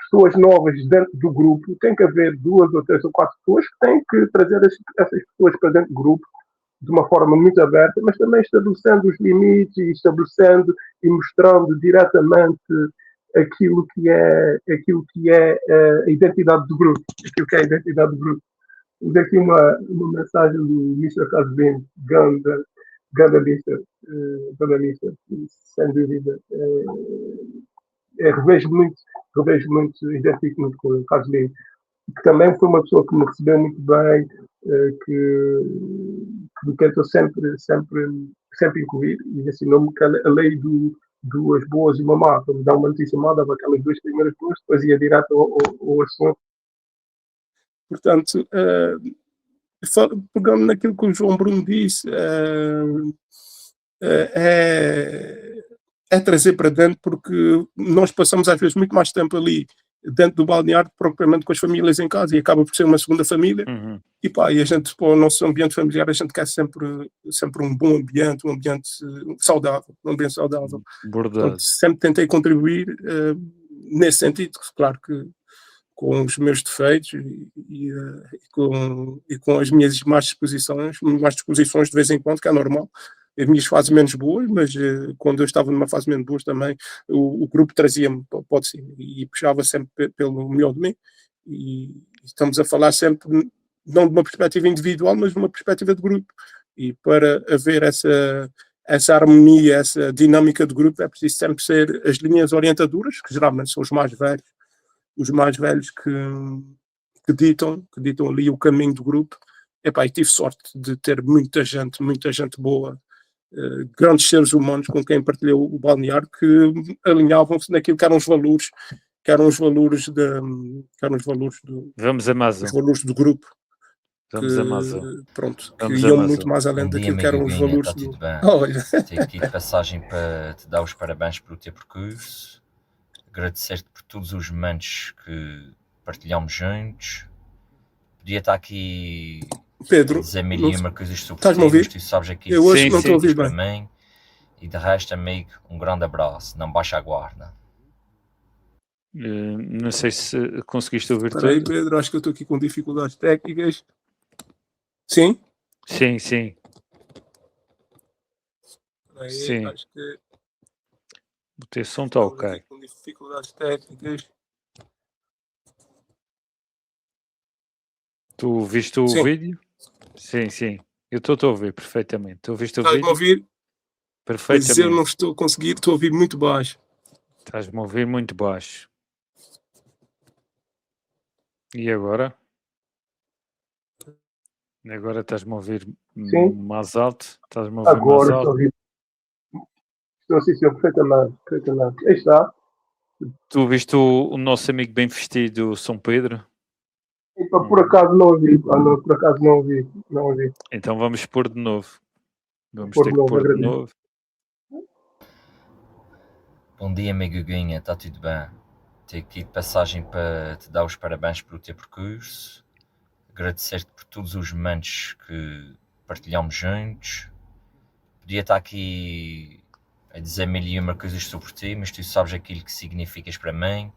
[SPEAKER 2] pessoas novas dentro do grupo, tem que haver 2 ou 3 ou 4 pessoas que têm que trazer essas pessoas para dentro do grupo de uma forma muito aberta, mas também estabelecendo os limites e estabelecendo e mostrando diretamente aquilo que é a identidade do grupo, Temos aqui uma mensagem do Mr. Casvin, Ganda Mister, sem dúvida. Revejo muito, identifico muito com o Casvin, que também foi uma pessoa que me recebeu muito bem, que me tentou sempre incluir, e ensinou-me que a lei do 2 boas e uma má. Para me dar uma notícia má, dava aquelas 2 primeiras boas, depois ia direto ao assunto. Portanto, pegando naquilo que o João Bruno disse, é trazer para dentro, porque nós passamos às vezes muito mais tempo ali dentro do balneário, propriamente com as famílias em casa, e acaba por ser uma segunda família. E a gente, para o nosso ambiente familiar, a gente quer sempre um bom ambiente, um ambiente saudável, Portanto, sempre tentei contribuir nesse sentido, claro que com os meus defeitos e com as minhas más disposições de vez em quando, que é normal. As minhas fases menos boas, mas quando eu estava numa fase menos boa também, o grupo trazia-me para de cima e puxava sempre pelo melhor de mim. E estamos a falar sempre, não de uma perspectiva individual, mas de uma perspectiva de grupo. E para haver essa harmonia, essa dinâmica de grupo, é preciso sempre ser as linhas orientadoras, que geralmente são os mais velhos que ditam ali o caminho do grupo. E tive sorte de ter muita gente boa, grandes seres humanos com quem partilhei o balneário, que alinhavam-se naquilo que eram os valores
[SPEAKER 1] Vamos a Amazon.
[SPEAKER 2] Os valores do grupo.
[SPEAKER 1] Vamos a Amazon.
[SPEAKER 2] Pronto, que iam muito mais além daquilo que eram os valores
[SPEAKER 7] do...
[SPEAKER 2] do...
[SPEAKER 7] Olha. Tenho aqui de passagem para te dar os parabéns pelo teu percurso, agradecer-te por todos os momentos que partilhamos juntos. Podia estar aqui
[SPEAKER 2] Pedro,
[SPEAKER 7] dizer mil e uma coisas sobre
[SPEAKER 2] estás-me a ouvir?
[SPEAKER 7] Tu sabes aqui
[SPEAKER 2] eu hoje não estou a ouvir
[SPEAKER 7] para
[SPEAKER 2] bem.
[SPEAKER 7] mim. E de resto, amigo, um grande abraço, não baixa a guarda.
[SPEAKER 1] Não sei se conseguiste ouvir tudo.
[SPEAKER 2] Espera aí, Pedro, acho que eu estou aqui com dificuldades técnicas. Sim?
[SPEAKER 1] Sim.
[SPEAKER 2] Aí,
[SPEAKER 1] sim.
[SPEAKER 2] Acho que...
[SPEAKER 1] O teu som está ok.
[SPEAKER 2] Com dificuldades técnicas.
[SPEAKER 1] Tu viste o vídeo? Sim. Eu estou a ouvir perfeitamente. Tu viste o vídeo?
[SPEAKER 2] Estás-me a ouvir?
[SPEAKER 1] Perfeitamente.
[SPEAKER 2] Mas eu não estou a conseguir, estou a ouvir muito baixo.
[SPEAKER 1] Estás-me a ouvir muito baixo. E agora? Agora estás-me a ouvir mais alto? Estás-me a ouvir
[SPEAKER 2] agora
[SPEAKER 1] mais alto?
[SPEAKER 2] Estou a ouvir perfeitamente. Aí está.
[SPEAKER 1] Tu viste o nosso amigo bem vestido, São Pedro?
[SPEAKER 2] Por acaso não ouvi. Por acaso não ouvi.
[SPEAKER 1] Então vamos pôr de novo. Vamos
[SPEAKER 2] Pôr
[SPEAKER 1] ter
[SPEAKER 2] de
[SPEAKER 1] que
[SPEAKER 2] novo,
[SPEAKER 1] pôr de novo.
[SPEAKER 7] Bom dia, amigo Guinha, está tudo bem? Tenho aqui de passagem para te dar os parabéns pelo teu percurso, agradecer-te por todos os momentos que partilhamos juntos. Podia estar aqui a dizer mil e uma coisas sobre ti, mas tu sabes aquilo que significas para mim.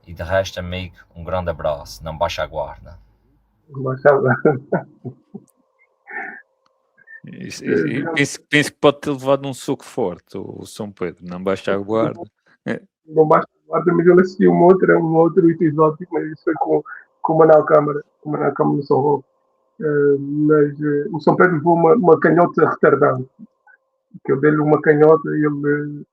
[SPEAKER 7] E de resto, amigo, um grande abraço, não baixa a guarda.
[SPEAKER 1] Penso que pode ter levado um soco forte, o São Pedro, não baixa a guarda.
[SPEAKER 2] Não baixa a guarda, mas eu assisti um outro episódio, mas isso foi com o Manuel Câmara no São Roque. Mas o São Pedro levou uma canhota retardante, que eu dei-lhe uma canhota e ele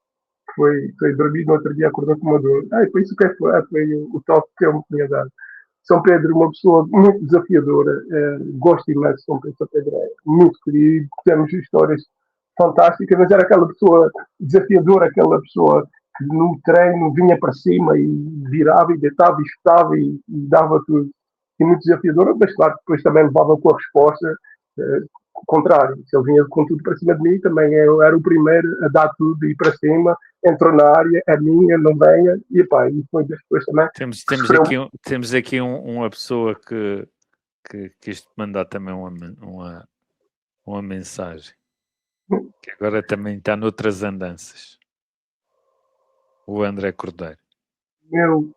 [SPEAKER 2] foi dormir, no outro dia acordou com uma dor. Foi isso que foi o toque que ele me tinha dado. São Pedro, uma pessoa muito desafiadora, gosto imenso de São Pedro, é muito querido, temos histórias fantásticas, mas era aquela pessoa desafiadora, aquela pessoa que no treino vinha para cima e virava e deitava e chutava e dava tudo. E muito desafiador, mas claro, depois também levava com a resposta contrário. Se ele vinha com tudo para cima de mim, também eu era o primeiro a dar tudo e ir para cima, entrou na área, é minha, não venha, e pá, e depois também.
[SPEAKER 1] Temos aqui uma pessoa que isto mandar também uma mensagem, que agora também está noutras andanças. O André Cordeiro.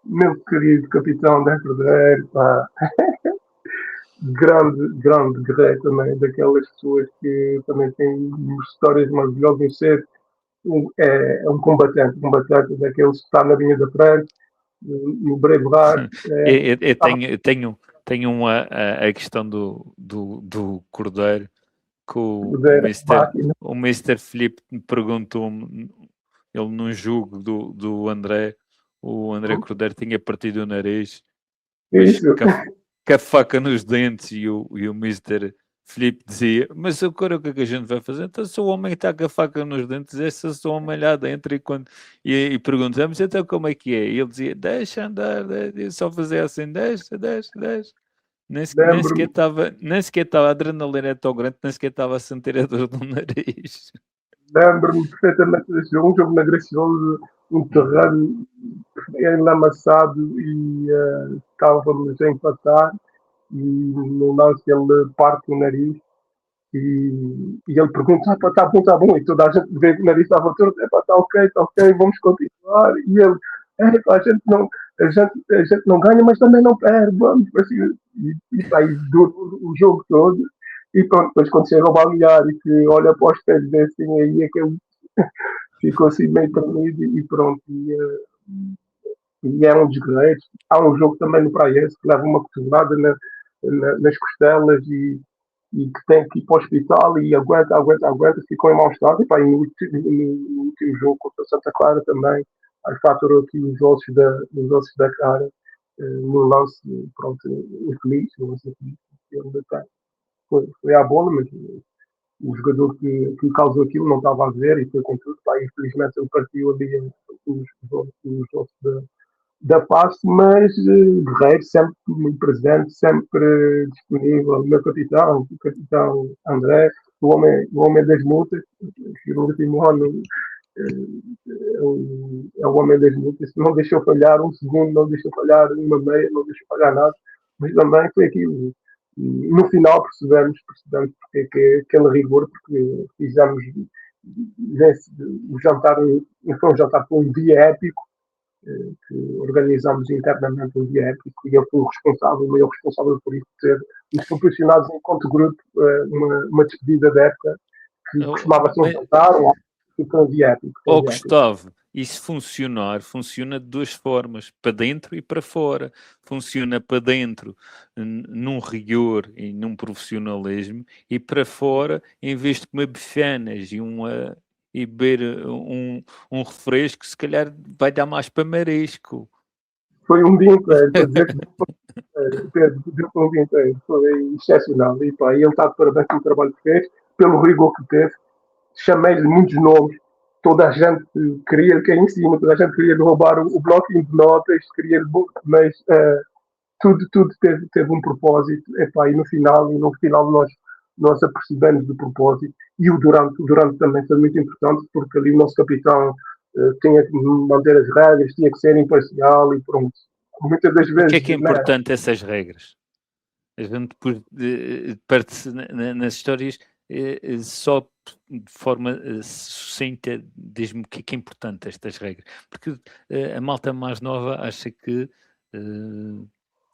[SPEAKER 2] Meu querido capitão André Cordeiro, pá. grande guerreiro também, daquelas pessoas que também têm histórias maravilhosas. É um combatente daqueles que está na linha da frente, no Braveheart.
[SPEAKER 1] Eu tenho a questão do Cordeiro, que o Mr. Filipe me perguntou-me, ele num jogo do André, o André Cordeiro tinha partido o nariz, com a faca nos dentes, e o Mr. Filipe dizia, mas agora o que é que a gente vai fazer? Então, se o homem está com a faca nos dentes, é se o homem lá dentro, e perguntamos, então como é que é? E ele dizia, deixa andar, só fazer assim, deixa. Nem sequer estava a adrenalina tão grande, nem sequer estava a sentir a dor no nariz.
[SPEAKER 2] Lembro-me perfeitamente desse jogo, um jogo na Graciosa, um terreno enlamaçado, e estávamos a empatar, e no lance ele parte o nariz, e ele pergunta, está bom, e toda a gente vê que o nariz estava torto, está ok, vamos continuar, e ele, a gente não ganha, mas também não perde, vamos, assim, e duro o jogo todo. E pronto, depois quando chega ao balneário e que olha para os pés dele assim, aí é que ele ficou assim meio tremido, e pronto. E é um dos guerreiros. Há um jogo também no Praiense que leva uma cotovelada nas costelas, e que tem que ir para o hospital e aguenta, ficou em mau estado. E no último jogo contra o Santa Clara também, faturou aqui os ossos da cara, no lance, pronto, infeliz, no lance infeliz. Foi à bola, mas o jogador que causou aquilo não estava a ver, e foi com tudo. Infelizmente ele partiu ali os ossos da passe, mas guerreiro, sempre muito presente, sempre disponível. O meu capitão, o capitão André, o homem das multas, no último ano é o homem das multas, não deixou falhar um segundo, não deixou falhar uma meia, não deixou falhar nada, mas também foi aquilo. E no final percebemos porque é aquele rigor, porque fizemos o jantar, foi um jantar com um dia épico, que organizámos internamente um dia épico, e eu fui o maior responsável por isso, ter nos proporcionados enquanto grupo uma despedida de época, que costumava ser um jantar, e foi um dia épico.
[SPEAKER 1] Gustavo, e se funcionar, funciona de duas formas, para dentro e para fora. Funciona para dentro num rigor e num profissionalismo, e para fora, em vez de comer bifanas e beber um refresco, se calhar vai dar mais para marisco.
[SPEAKER 2] Foi um dia inteiro, para dizer que foi um dia inteiro, foi excepcional. E pá, ele está de parabéns pelo trabalho que fez, pelo rigor que teve. Chamei-lhe muitos nomes, toda a gente queria cair em cima, toda a gente queria roubar o bloquinho de notas, mas tudo teve um propósito. E no final nós apercebemos do propósito. E o Durante também foi muito importante, porque ali o nosso capitão tinha que manter as regras, tinha que ser imparcial, e pronto. Muitas das vezes.
[SPEAKER 1] O que é importante essas regras? A gente parte nas histórias só de forma sucinta, diz-me o que é importante estas regras, porque a malta mais nova acha que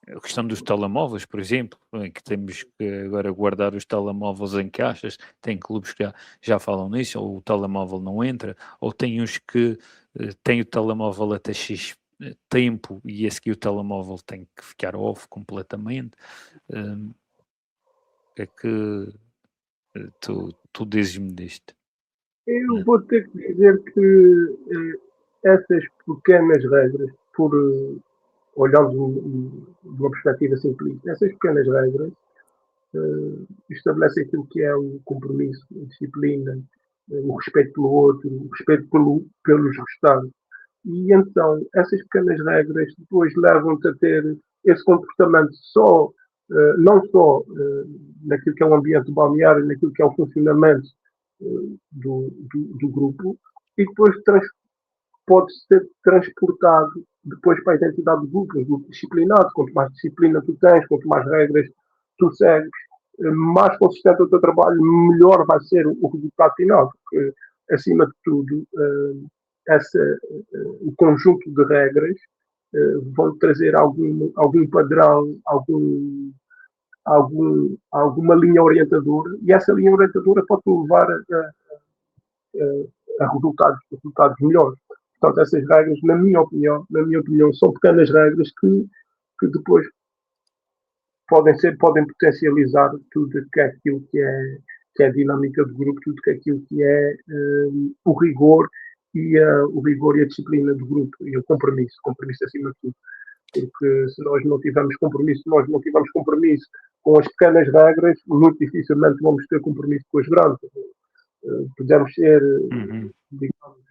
[SPEAKER 1] a questão dos telemóveis, por exemplo, que temos que agora guardar os telemóveis em caixas, tem clubes que já falam nisso, ou o telemóvel não entra, ou tem uns que têm o telemóvel até X tempo, e a seguir o telemóvel tem que ficar off completamente. É que tu dizes-me disto?
[SPEAKER 2] Eu vou ter que dizer que essas pequenas regras, olhando de uma perspectiva simplista, essas pequenas regras estabelecem aquilo que é o compromisso, a disciplina, o respeito pelo outro, o respeito pelos restantes. E então essas pequenas regras depois levam-te a ter esse comportamento só, não só naquilo que é o ambiente balneário, naquilo que é o funcionamento do grupo, e depois pode ser transportado depois para a identidade do grupo, um grupo disciplinado. Quanto mais disciplina tu tens, quanto mais regras tu segues, mais consistente é o teu trabalho, melhor vai ser o resultado final, porque acima de tudo o conjunto de regras vão trazer algum padrão, alguma linha orientadora, e essa linha orientadora pode levar a resultados melhores. Portanto, essas regras, na minha opinião, são pequenas regras que depois podem potencializar tudo aquilo que é a dinâmica do grupo, tudo aquilo que é o rigor e a disciplina do grupo e o compromisso acima de tudo. Porque se nós não tivermos compromisso com as pequenas regras, muito dificilmente vamos ter compromisso com as grandes. Podemos ser, digamos,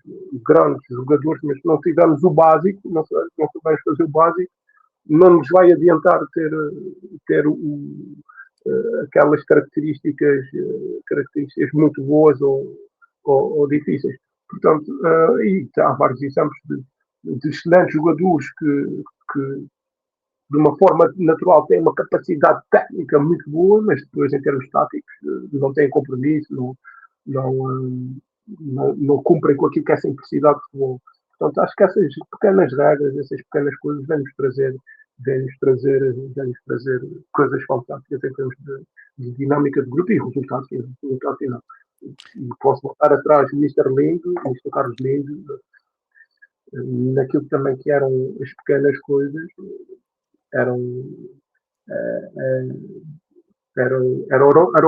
[SPEAKER 2] grandes jogadores, mas se não tivermos o básico, não sabemos fazer o básico, não nos vai adiantar ter aquelas características muito boas ou difíceis. Portanto, e há vários exemplos de excelentes jogadores que de uma forma natural têm uma capacidade técnica muito boa, mas depois em termos táticos não têm compromisso, não cumprem com aquilo que é a simplicidade do futebol. Portanto, acho que essas pequenas regras, essas pequenas coisas vêm-nos trazer coisas fantásticas em termos de dinâmica de grupo e resultado final. E posso voltar atrás do Mr. Carlos Lindo, naquilo também que eram as pequenas coisas, era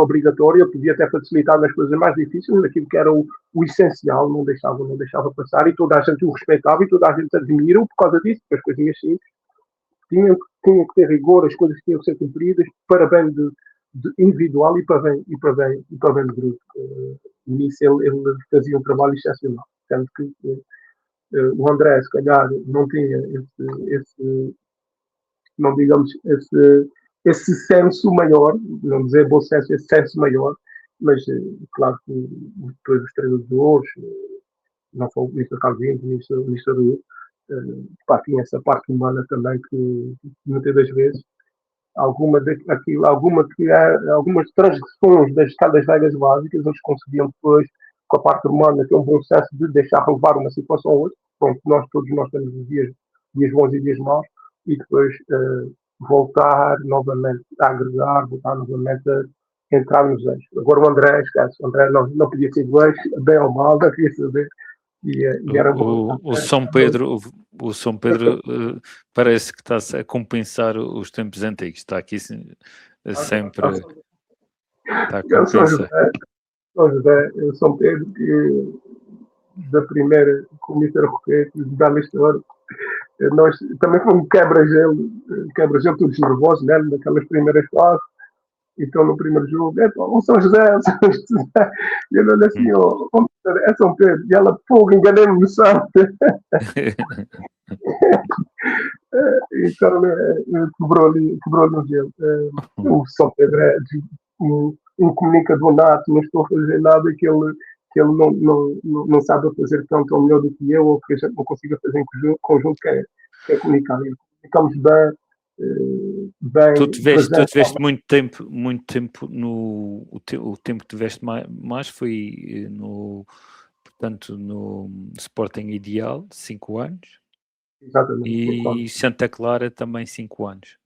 [SPEAKER 2] obrigatório, eu podia até facilitar nas coisas mais difíceis, naquilo que era o essencial, não deixava passar, e toda a gente o respeitava e toda a gente admira por causa disso, porque as coisinhas simples tinham que ter rigor, as coisas tinham que ser cumpridas para bem de individual e para bem do grupo. Nisso ele fazia um trabalho excepcional. Tanto que o André, se calhar, não tinha esse senso maior, não dizer bom senso, esse senso maior, mas claro que depois os treinadores, não só o Mr. Calvin, o Mr. Rui, tinha essa parte humana também que muitas das vezes algumas transgressões das regras básicas eles conseguiam depois com a parte humana ter um bom senso de deixar levar uma situação ou outra. Pronto, todos nós temos dias bons e dias maus, e depois voltar novamente a agregar, voltar novamente a entrar nos eixos. Agora o André, esquece, o André não podia ser do eixo, bem ou mal, não queria saber. E era
[SPEAKER 1] o São Pedro parece que está a compensar os tempos antigos, está aqui sempre está a compensar.
[SPEAKER 2] São Pedro, que da primeira com o Mr. Roquete, da mistura, nós também foi um quebra-gelo todos nervosos, né, naquelas primeiras fases. Então, no primeiro jogo, o São José, e ele olha assim, é São Pedro, e ela, enganei-me no São. Então, quebrou-lhe o gelo. O São Pedro é um comunicador nato, não estou a fazer nada que ele não sabe fazer tanto ou melhor do que eu, ou que a gente não consiga fazer em conjunto, que é comunicar. E comunicamos bem.
[SPEAKER 1] Tu tiveste muito tempo o tempo que tiveste mais foi portanto no Sporting Ideal 5 anos.
[SPEAKER 2] Exatamente.
[SPEAKER 1] E Santa Clara também 5 anos,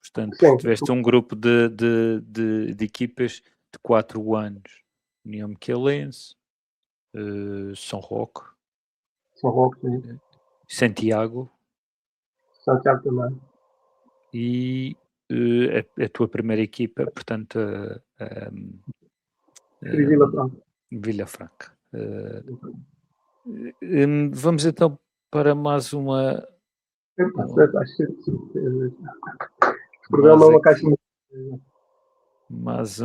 [SPEAKER 1] portanto tiveste um grupo de equipas de 4 anos: União Miquelense, São Roque,
[SPEAKER 2] sim.
[SPEAKER 1] Santiago
[SPEAKER 2] também.
[SPEAKER 1] E a tua primeira equipa, portanto, Vila Franca. Vamos então para mais uma. Mais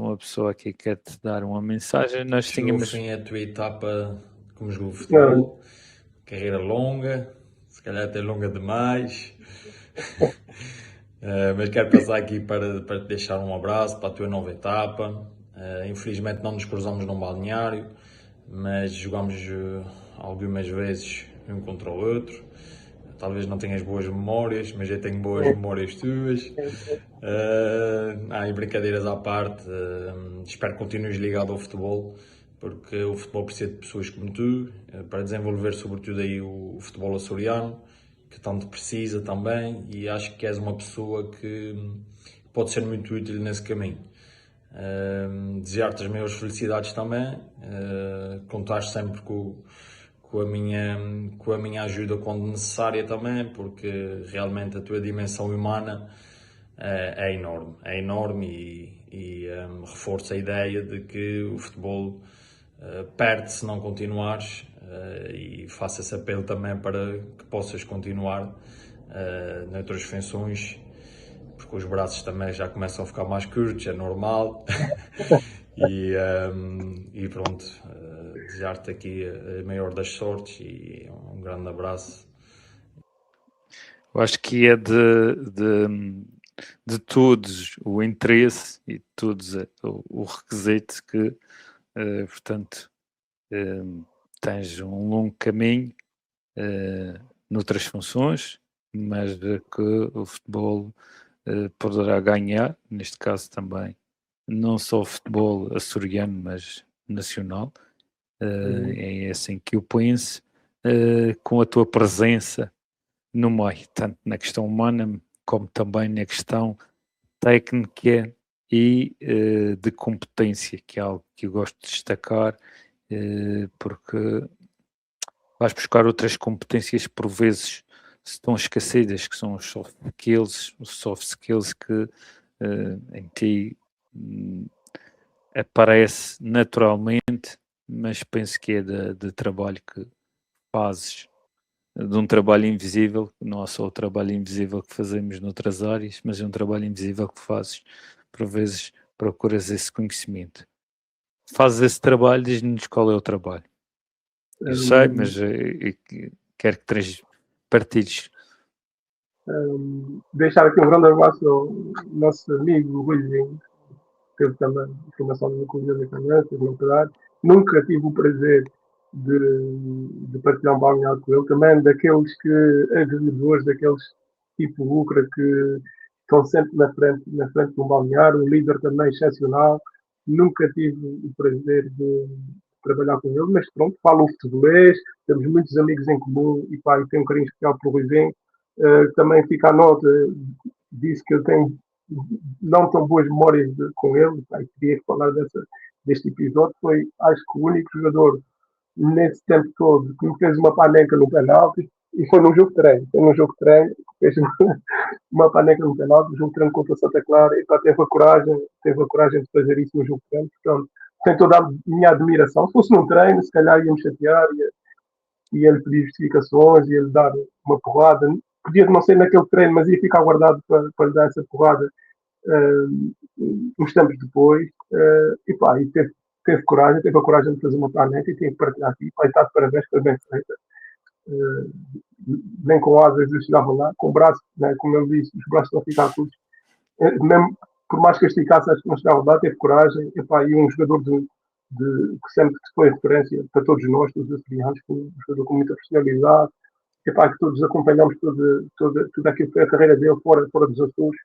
[SPEAKER 1] uma pessoa aqui que quer te dar uma mensagem. Nós tínhamos.
[SPEAKER 3] Fim a tua etapa como jogador de futebol.
[SPEAKER 8] carreira longa, se calhar até longa demais. Mas quero passar aqui para te deixar um abraço para a tua nova etapa. Infelizmente não nos cruzamos num balneário, mas jogamos algumas vezes um contra o outro. Talvez não tenhas boas memórias, mas eu tenho boas memórias tuas. E brincadeiras à parte, espero que continues ligado ao futebol, porque o futebol precisa de pessoas como tu, para desenvolver sobretudo aí o futebol açoriano, que tanto precisa também, e acho que és uma pessoa que pode ser muito útil nesse caminho. Desejar-te as maiores felicidades também, contar sempre com a minha ajuda quando necessária também, porque realmente a tua dimensão humana é enorme e reforça a ideia de que o futebol perde se não continuares, e faço esse apelo também para que possas continuar noutras funções, porque os braços também já começam a ficar mais curtos, é normal. E pronto, desejar-te aqui a maior das sortes e um grande abraço.
[SPEAKER 1] Eu acho que é de todos o interesse e de todos o requisito que, portanto, tens um longo caminho noutras funções, mas que o futebol poderá ganhar, neste caso também, não só o futebol açoriano, mas nacional. É assim que eu penso, com a tua presença no meio, tanto na questão humana como também na questão técnica e de competência, que é algo que eu gosto de destacar, porque vais buscar outras competências por vezes estão esquecidas, que são os soft skills que em ti aparece naturalmente, mas penso que é de trabalho que fazes, de um trabalho invisível, não é só o trabalho invisível que fazemos noutras áreas, mas é um trabalho invisível que fazes, por vezes procuras esse conhecimento. Fazes esse trabalho, diz-nos qual é o trabalho. Eu sei, mas quero que partilhes.
[SPEAKER 2] Deixar aqui um grande abraço ao nosso amigo Ruizinho, que teve também formação no Clube da Criança, no Operário. Nunca tive o prazer de partilhar um balneário com ele. Também daqueles agregadores, daqueles tipo Lucra, que estão sempre na frente de um balneário, um líder também excepcional. Nunca tive o prazer de trabalhar com ele, mas pronto, falo futebolês, temos muitos amigos em comum e pá, eu tenho um carinho especial pelo Ruizinho. Também fica a nota, disse que eu tenho não tão boas memórias com ele, pá, queria falar deste episódio. Foi, acho que o único jogador nesse tempo todo que me fez uma paneca no penalti, e foi num jogo de treino. Fez uma paneca no penalti, um jogo de treino contra o Santa Clara, e pá, teve a coragem de fazer isso no jogo de treino. Portanto, tem toda a minha admiração. Se fosse num treino, se calhar ia-me chatear, ia-lhe pedir justificações, ia-lhe dar uma porrada. Podia não ser naquele treino, mas ia ficar guardado para lhe dar essa porrada uns tempos depois. E pá, e teve a coragem de fazer uma planeta e tinha que partilhar aqui. Pá, está de parabéns, foi bem feita. Nem com asas eu chegava lá, com o braço, né, como ele disse, os braços não ficavam todos. Mesmo por mais que esticasse, acho que não chegava lá, teve coragem. E um jogador que sempre foi referência para todos nós, todos os açorianos, um jogador com muita personalidade, que todos acompanhamos tudo aquilo que foi a carreira dele fora dos Açores.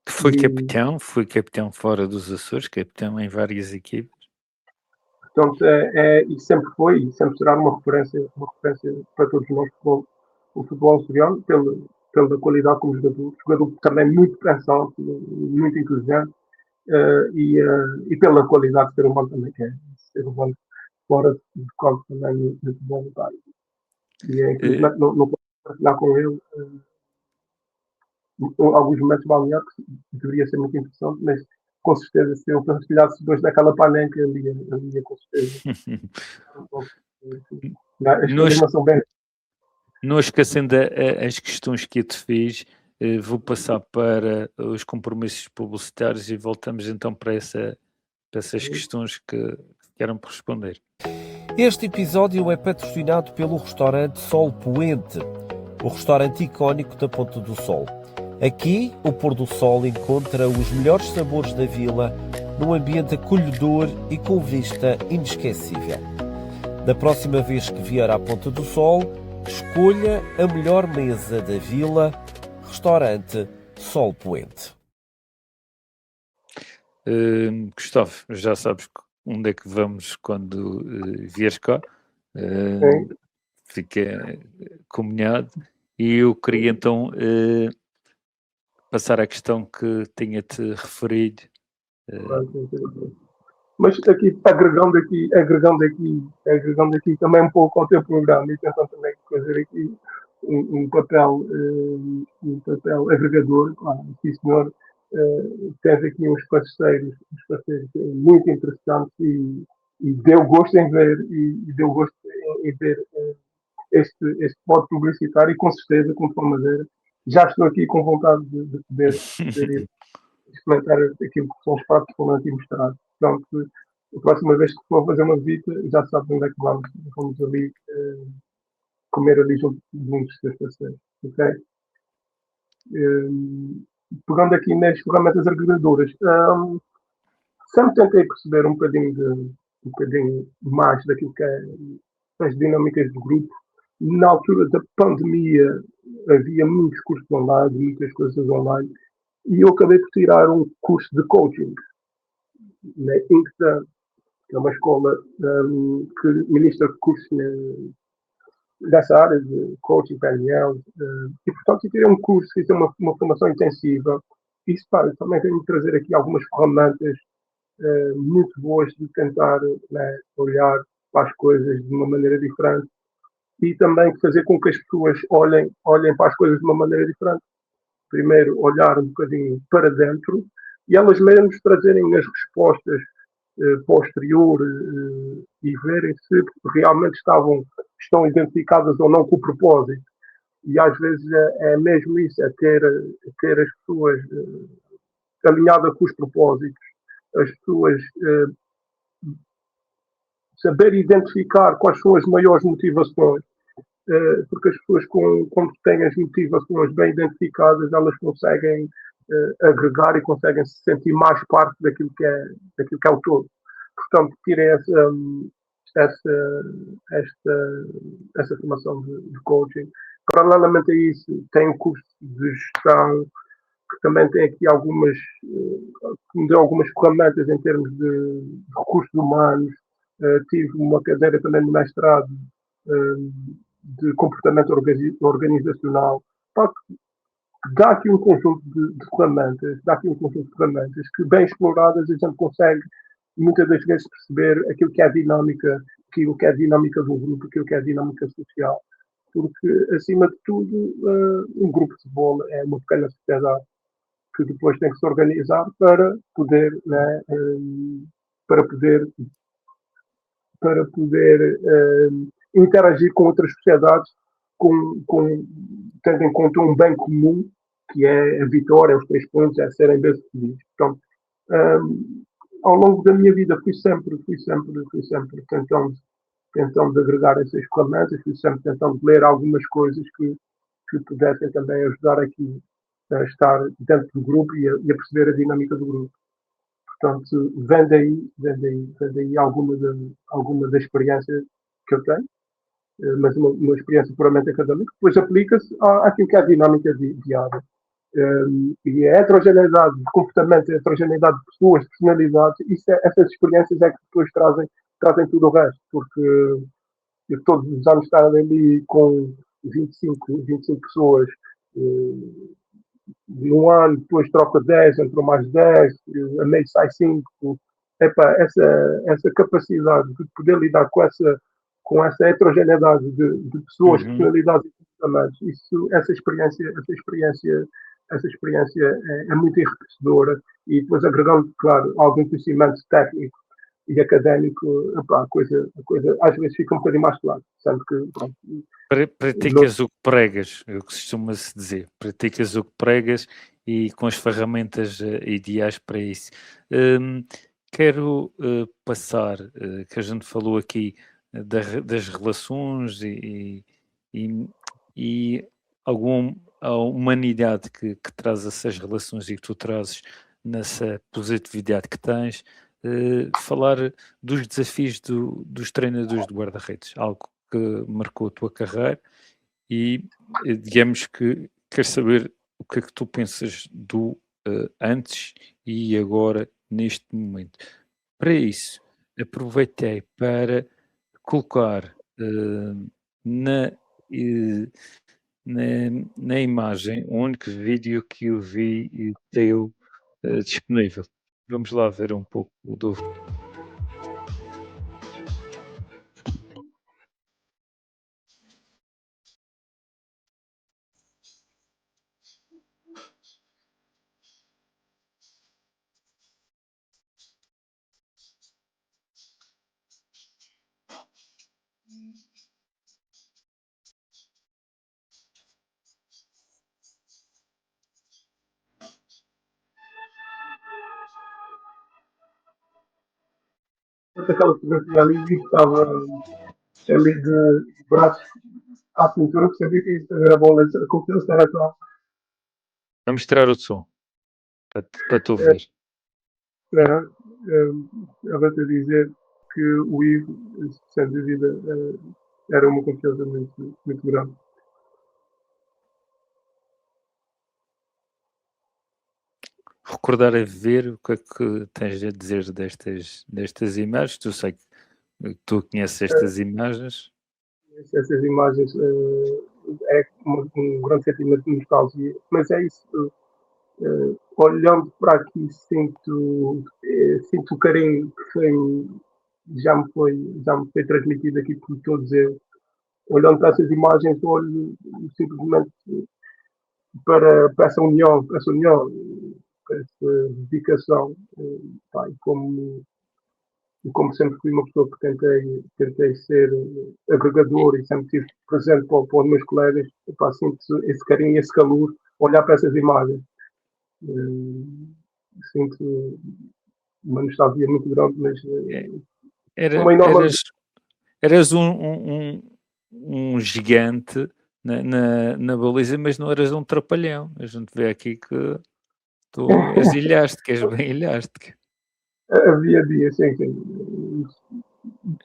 [SPEAKER 1] Foi capitão fora dos Açores, capitão em várias equipes.
[SPEAKER 2] Portanto, e sempre foi e sempre será uma referência para todos nós, o futebol açoriano, pela qualidade como jogador também muito pensante, muito inteligente, e pela qualidade de ser humano também, que é ser humano fora de campo também no futebol. E infelizmente não posso partilhar com ele alguns momentos balneares, que deveria ser muito interessante, mas com certeza se eu partilhasse dois daquela panenca, eu ia com certeza.
[SPEAKER 1] Não esquecendo as questões que eu te fiz, vou passar para os compromissos publicitários e voltamos então para essas questões que queiram responder.
[SPEAKER 9] Este episódio é patrocinado pelo restaurante Sol Poente, o restaurante icónico da Ponta do Sol. Aqui, o pôr do sol encontra os melhores sabores da vila num ambiente acolhedor e com vista inesquecível. Da próxima vez que vier à Ponta do Sol, escolha a melhor mesa da vila, restaurante Sol Poente.
[SPEAKER 1] Gustavo, já sabes onde é que vamos quando vieres cá. Fica combinado. E eu queria então passar à questão que tinha-te referido.
[SPEAKER 2] Mas aqui, agregando aqui também um pouco ao teu programa e tentando também fazer aqui um papel agregador, claro, sim senhor, tens aqui uns parceiros muito interessantes e deu gosto em ver este modo publicitário e com certeza, como forma maneira, já estou aqui com vontade de poder ir experimentar aquilo que são os pratos que vão aqui mostrar. Portanto, a próxima vez que for fazer uma visita, já sabes onde é que vamos. Vamos ali comer ali junto dos teus parceiros. Ok? Pegando aqui nas ferramentas agregadoras, sempre tentei perceber um bocadinho mais daquilo que é as dinâmicas do grupo. Na altura da pandemia havia muitos cursos online, muitas coisas online, e eu acabei por tirar um curso de coaching na Inksta, que é uma escola que ministra cursos dessa área de coaching, PNL, e portanto eu tirei um curso, fiz uma formação intensiva. Isso também tem de trazer aqui algumas ferramentas muito boas de tentar olhar para as coisas de uma maneira diferente e também fazer com que as pessoas olhem para as coisas de uma maneira diferente. Primeiro, olhar um bocadinho para dentro e elas mesmas trazerem as respostas posterior e verem se realmente estão identificadas ou não com o propósito. E às vezes é mesmo isso, é ter as pessoas alinhadas com os propósitos, as pessoas saber identificar quais são as maiores motivações, porque as pessoas quando têm as motivações bem identificadas, elas conseguem agregar e conseguem se sentir mais parte daquilo que é o todo. Portanto, tirei essa formação de coaching. Paralelamente a isso, tem um curso de gestão que também tem aqui que me deu algumas ferramentas em termos de recursos humanos. Tive uma cadeira também de mestrado de comportamento organizacional. Dá aqui um conjunto de ferramentas, que bem exploradas a gente consegue muitas das vezes perceber aquilo que é a dinâmica do grupo, aquilo que é a dinâmica social. Porque, acima de tudo, um grupo de futebol é uma pequena sociedade que depois tem que se organizar para poder interagir com outras sociedades tendo em conta um bem comum, que é a vitória, os 3 pontos, é serem bem-sucedidos. Portanto, ao longo da minha vida fui sempre tentando agregar essas ferramentas, fui sempre tentando ler algumas coisas que pudessem também ajudar aqui a estar dentro do grupo e a perceber a dinâmica do grupo. Portanto, vem daí alguma da experiência que eu tenho, mas uma experiência puramente académica, depois aplica-se àquilo que é a dinâmica diária. E a heterogeneidade de comportamento, a heterogeneidade de pessoas, de personalidades, essas experiências é que depois trazem tudo o resto, porque eu todos os anos estar ali com 25 pessoas, num ano, depois troca 10, entrou mais 10, a meio sai 5. Essa capacidade de poder lidar com essa heterogeneidade de pessoas, personalidades e comportamentos, essa experiência é muito enriquecedora e depois agregando, claro, algum conhecimento técnico e académico, a coisa às vezes fica um bocadinho mais claro, sendo que pronto,
[SPEAKER 1] praticas o que pregas, eu costuma-se dizer, praticas o que pregas e com as ferramentas ideais para isso. Quero passar, que a gente falou aqui das relações e a humanidade que traz essas relações e que tu trazes nessa positividade que tens, falar dos desafios dos treinadores de guarda-redes, algo que marcou a tua carreira e digamos que quero saber o que é que tu pensas do antes e agora neste momento. Para isso, aproveitei para colocar na imagem o único vídeo que eu vi teu disponível. Vamos lá ver um pouco do.
[SPEAKER 2] Aquela fotografia ali que estava ali de braços à cintura, que sabia que isto era bom, a confiança era tal.
[SPEAKER 1] Vamos tirar o som para tu ver.
[SPEAKER 2] Eu vou te dizer que o Ivo, sem dúvida, era uma confiança muito, muito grande.
[SPEAKER 1] Recordar a ver o que é que tens a dizer destas imagens. Tu sei que tu conheces estas imagens.
[SPEAKER 2] Essas imagens é um grande sentimento de nostalgia, mas é isso. Olhando para aqui, sinto o carinho que já me foi transmitido aqui por todos eles. Olhando para essas imagens, olho simplesmente para essa união, para essa dedicação. E como sempre fui uma pessoa que tentei ser agregador e sempre estive presente para os meus colegas, sinto esse carinho, esse calor, olhar para essas imagens. Sinto uma nostalgia muito grande, mas uma enorme...
[SPEAKER 1] Eras um gigante na baliza, mas não eras um trapalhão. A gente vê aqui que tu és elástica, és bem elástica.
[SPEAKER 2] Havia dias, sim.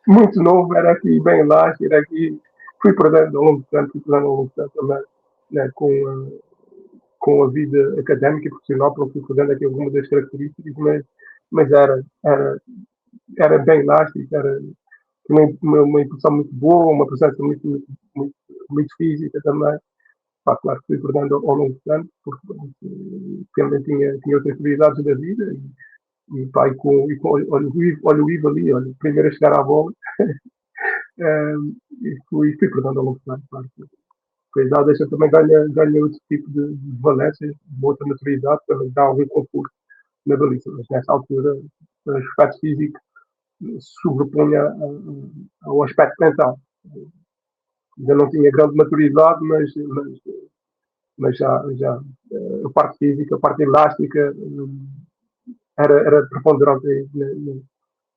[SPEAKER 2] Muito novo, era aqui bem elástico, era aqui... Fui perdendo ao longo do tempo também, né, com a vida académica e profissional, porque fui perdendo aqui algumas das características, mas era bem elástico, era uma impressão muito boa, uma presença muito física também. Claro que fui perdendo ao longo do tempo, porque também tinha outras prioridades da vida e olha o Ivo ali, olha, primeiro a chegar à bola e fui perdendo ao longo do tempo, claro. A idade deixa também ganha outro tipo de valências, de outra maturidade, também dá algum conforto na baliza, mas nessa altura o aspecto físico sobrepunha ao aspecto mental. Ainda não tinha grande maturidade, mas já a parte física, a parte elástica era preponderante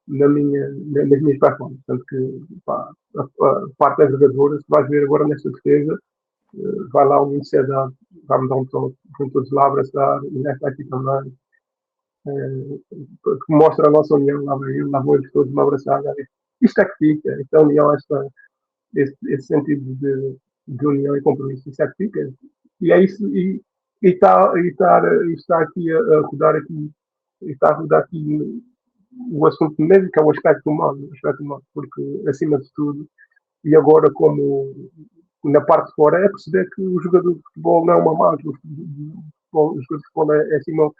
[SPEAKER 2] nas minhas performances. Portanto que a parte agregadora, se vais ver agora nesta defesa, vai lá uma ansiedade, vai-me dar um toque, vão todos lá abraçar, e nesta aqui também, que mostra a nossa união, lá vão eles todos me abraçar, isto é que fica, esta união, esse sentido de união e compromisso, isso é que fica, e é isso, e está aqui a rodar aqui, o assunto médico, é o aspecto humano, porque acima de tudo, e agora como na parte de fora, é perceber que o jogador de futebol não é uma máquina, o jogador de futebol é acima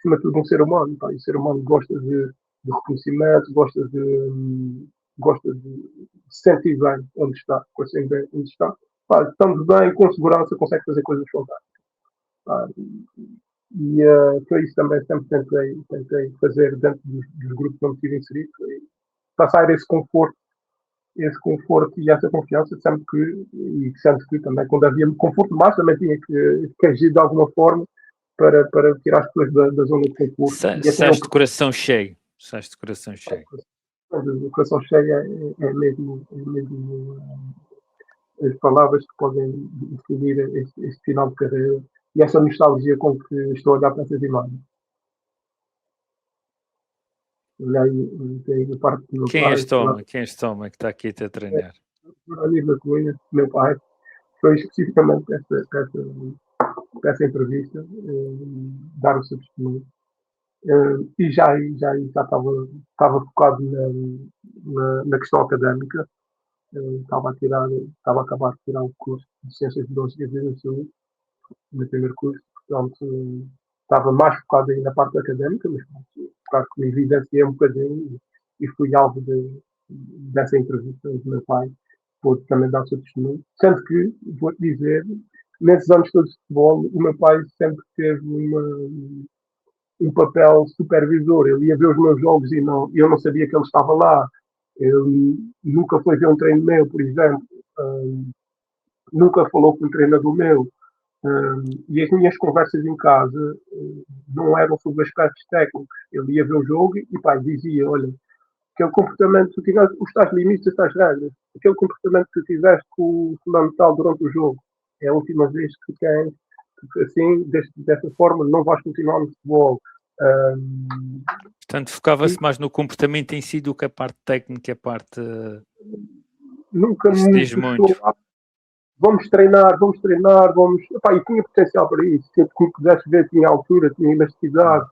[SPEAKER 2] de tudo um ser humano, e o ser humano gosta de reconhecimento, gosta de se sentir bem onde está, estando bem, com segurança, consegue fazer coisas fantásticas. E foi isso também sempre tentei fazer dentro dos grupos onde estive inserido, passar esse conforto e essa confiança, sempre que também, quando havia conforto mais, também tinha que agir de alguma forma para tirar as pessoas da zona de conforto.
[SPEAKER 1] Sais de coração cheio.
[SPEAKER 2] Mas o coração cheio é mesmo as palavras que podem definir este final de carreira e essa nostalgia com que estou a olhar para essas imagens. Olhei a parte do meu
[SPEAKER 1] Quem é
[SPEAKER 2] pai,
[SPEAKER 1] este homem? Quem é este homem que está aqui a treinar?
[SPEAKER 2] a nível da Cunha, meu pai, foi especificamente para essa entrevista, dar o seu testemunho. E já estava focado na questão académica. Estava a acabar de tirar o curso de Ciências Biológicas e Saúde, no primeiro curso, portanto, estava mais focado aí na parte académica, mas claro que me evidenciei um bocadinho e fui alvo dessa entrevista do meu pai, pôde também dar o seu testemunho. Sendo que, vou-te dizer, nesses anos todos de futebol, o meu pai sempre teve um papel supervisor. Ele ia ver os meus jogos e eu não sabia que ele estava lá. Ele nunca foi ver um treino meu, por exemplo. Nunca falou com um treinador meu. E as minhas conversas em casa não eram sobre aspectos técnicos. Ele ia ver o jogo e pá, dizia, olha, aquele comportamento, se tivesse os tais limites, as tais regras, aquele comportamento que tiveste com o fundamental durante o jogo, é a última vez que tens, assim, desta forma, não vais continuar no futebol.
[SPEAKER 1] Portanto, focava-se mais no comportamento em si do que a parte técnica, a parte...
[SPEAKER 2] Nunca
[SPEAKER 1] Isso
[SPEAKER 2] me
[SPEAKER 1] diz muito.
[SPEAKER 2] puxou, vamos treinar. Epá, e tinha potencial para isso. Sempre que me pudesse ver, tinha altura, tinha elasticidade,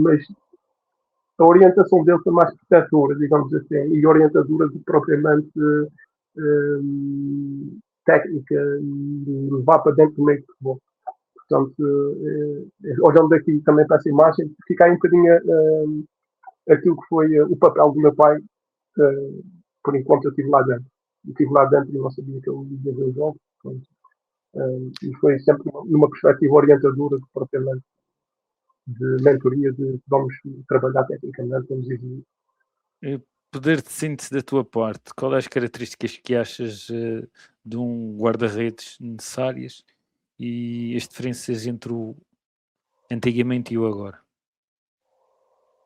[SPEAKER 2] mas a orientação dele foi mais protetora, digamos assim, e orientadora do que propriamente técnica e levar para dentro do meio de futebol. Portanto, olhando aqui também para essa imagem, fica aí um bocadinho aquilo que foi o papel do meu pai, por enquanto eu estive lá dentro. Eu estive lá dentro e não sabia que ele ia ver os jogos. E foi sempre numa perspectiva orientadora que propriamente de mentoria, de vamos trabalhar tecnicamente, vamos exigir.
[SPEAKER 1] Poder de síntese da tua parte, qual é as características que achas de um guarda-redes necessárias e as diferenças entre o antigamente e o agora?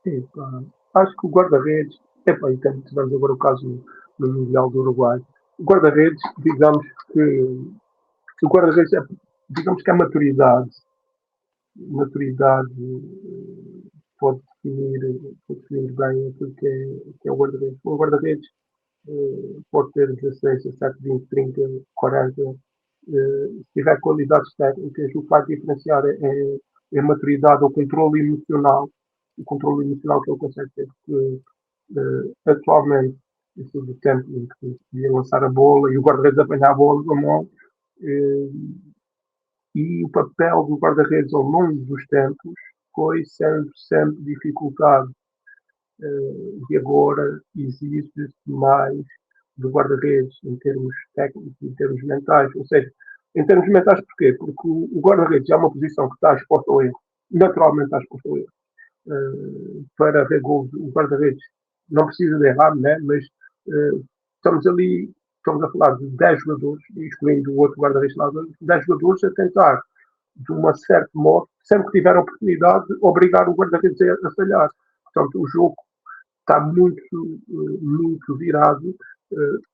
[SPEAKER 2] Sim, acho que o guarda-redes, e tivemos agora o caso no Mundial do Uruguai, o guarda-redes, digamos que o guarda-redes digamos que a maturidade pode definir bem aquilo que é o guarda-redes. O guarda-redes pode ter 16, 17, 20, 30, 40. Se tiver qualidades técnicas, o que vai diferenciar é a maturidade, o controle emocional que ele consegue ter. Porque atualmente, isso do tempo em que ia lançar a bola e o guarda-redes apanhar a bola com a mão, e o papel do guarda-redes ao longo dos tempos foi sempre dificultado. E agora existe mais do guarda-redes em termos técnicos, em termos mentais. Ou seja, em termos mentais porquê? Porque o guarda-redes é uma posição que está exposta ao erro. Naturalmente está exposta ao erro. Para ver gols, o guarda-redes não precisa de errar, né? Mas estamos a falar de 10 jogadores, excluindo o outro guarda-redes, 10 jogadores a tentar, de uma certa modo, sempre que tiver a oportunidade, obrigar o guarda-redes a falhar. Portanto, o jogo está muito virado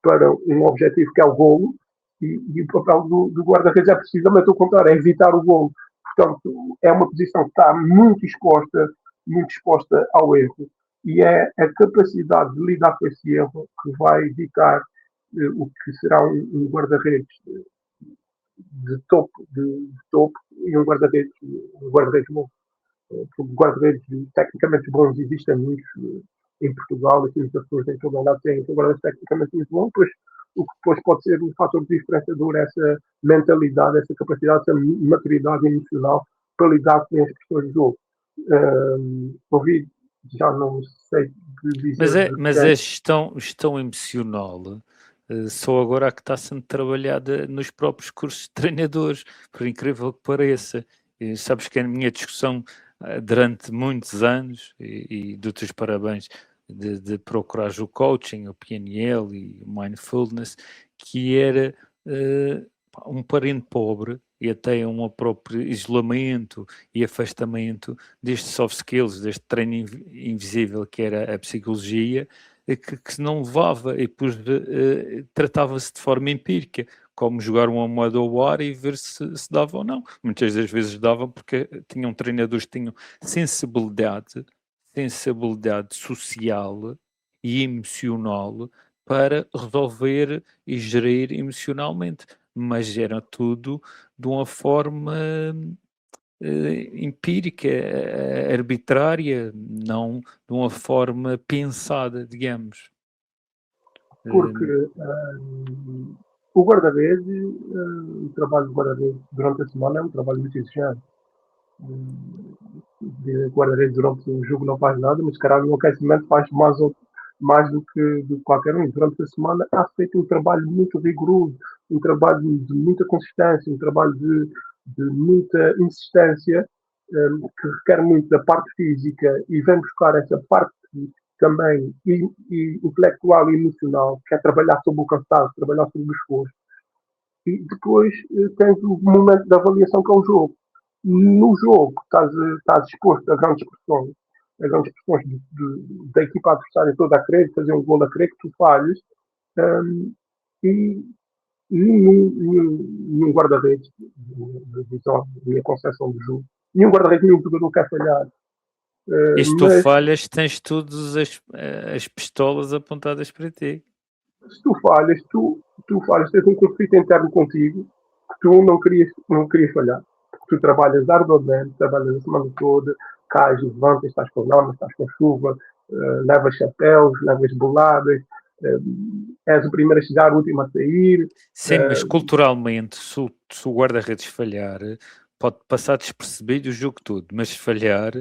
[SPEAKER 2] para um objetivo que é o golo, e o papel do guarda-redes é precisamente o contrário, é evitar o golo. Portanto, é uma posição que está muito exposta ao erro, e é a capacidade de lidar com esse erro que vai evitar o que será um guarda-redes de topo e um guarda-redes bom. Guarda-redes tecnicamente bons existem muitos em Portugal, aqui nos Açores, em todo o lado tem guarda-redes tecnicamente muito bom, pois o que depois pode ser um fator diferenciador é essa mentalidade, essa capacidade, essa maturidade emocional para lidar com as questões do jogo. Ouvi, já não sei dizer...
[SPEAKER 1] Mas a gestão emocional só agora é que está sendo trabalhada nos próprios cursos de treinadores, por incrível que pareça. E sabes que a minha discussão durante muitos anos, e dou-te os parabéns, de procurar o coaching, o PNL e o mindfulness, que era um parente pobre e até um próprio isolamento e afastamento destes soft skills, deste treino invisível que era a psicologia, que se não levava e depois tratava-se de forma empírica, como jogar uma moeda ao ar e ver se dava ou não. Muitas das vezes dava porque tinham treinadores que tinham sensibilidade social e emocional para resolver e gerir emocionalmente, mas era tudo de uma forma empírica, arbitrária, não de uma forma pensada, digamos.
[SPEAKER 2] Porque o guarda-redes, o trabalho do guarda-redes durante a semana é um trabalho muito exigente. O guarda-redes durante o jogo não faz nada, mas caralho, no aquecimento faz mais do que qualquer um. Durante a semana há feito um trabalho muito rigoroso, um trabalho de muita consistência, um trabalho de muita insistência, que requer muito da parte física, e vem buscar essa parte também e intelectual e emocional, que é trabalhar sobre o cansaço, trabalhar sobre o esforço. E depois tens o momento da avaliação, que é o jogo. No jogo estás exposto a grandes pressões da equipa adversária toda a querer fazer um gol, a querer que tu falhes, e nenhum guarda-redes, da minha concepção do jogo, nenhum guarda-redes, nenhum jogador quer falhar.
[SPEAKER 1] E se tu falhas, tens todas as pistolas apontadas para ti.
[SPEAKER 2] Se tu falhas, tens um conflito interno contigo que tu não querias falhar. Tu trabalhas arduamente, trabalhas a semana toda, cais, levantas, estás com lama, estás com chuva, levas chapéus, levas boladas, és o primeiro a chegar, o último a sair.
[SPEAKER 1] Sim, mas culturalmente, se o guarda-redes falhar, pode passar despercebido o jogo todo, mas se falhar,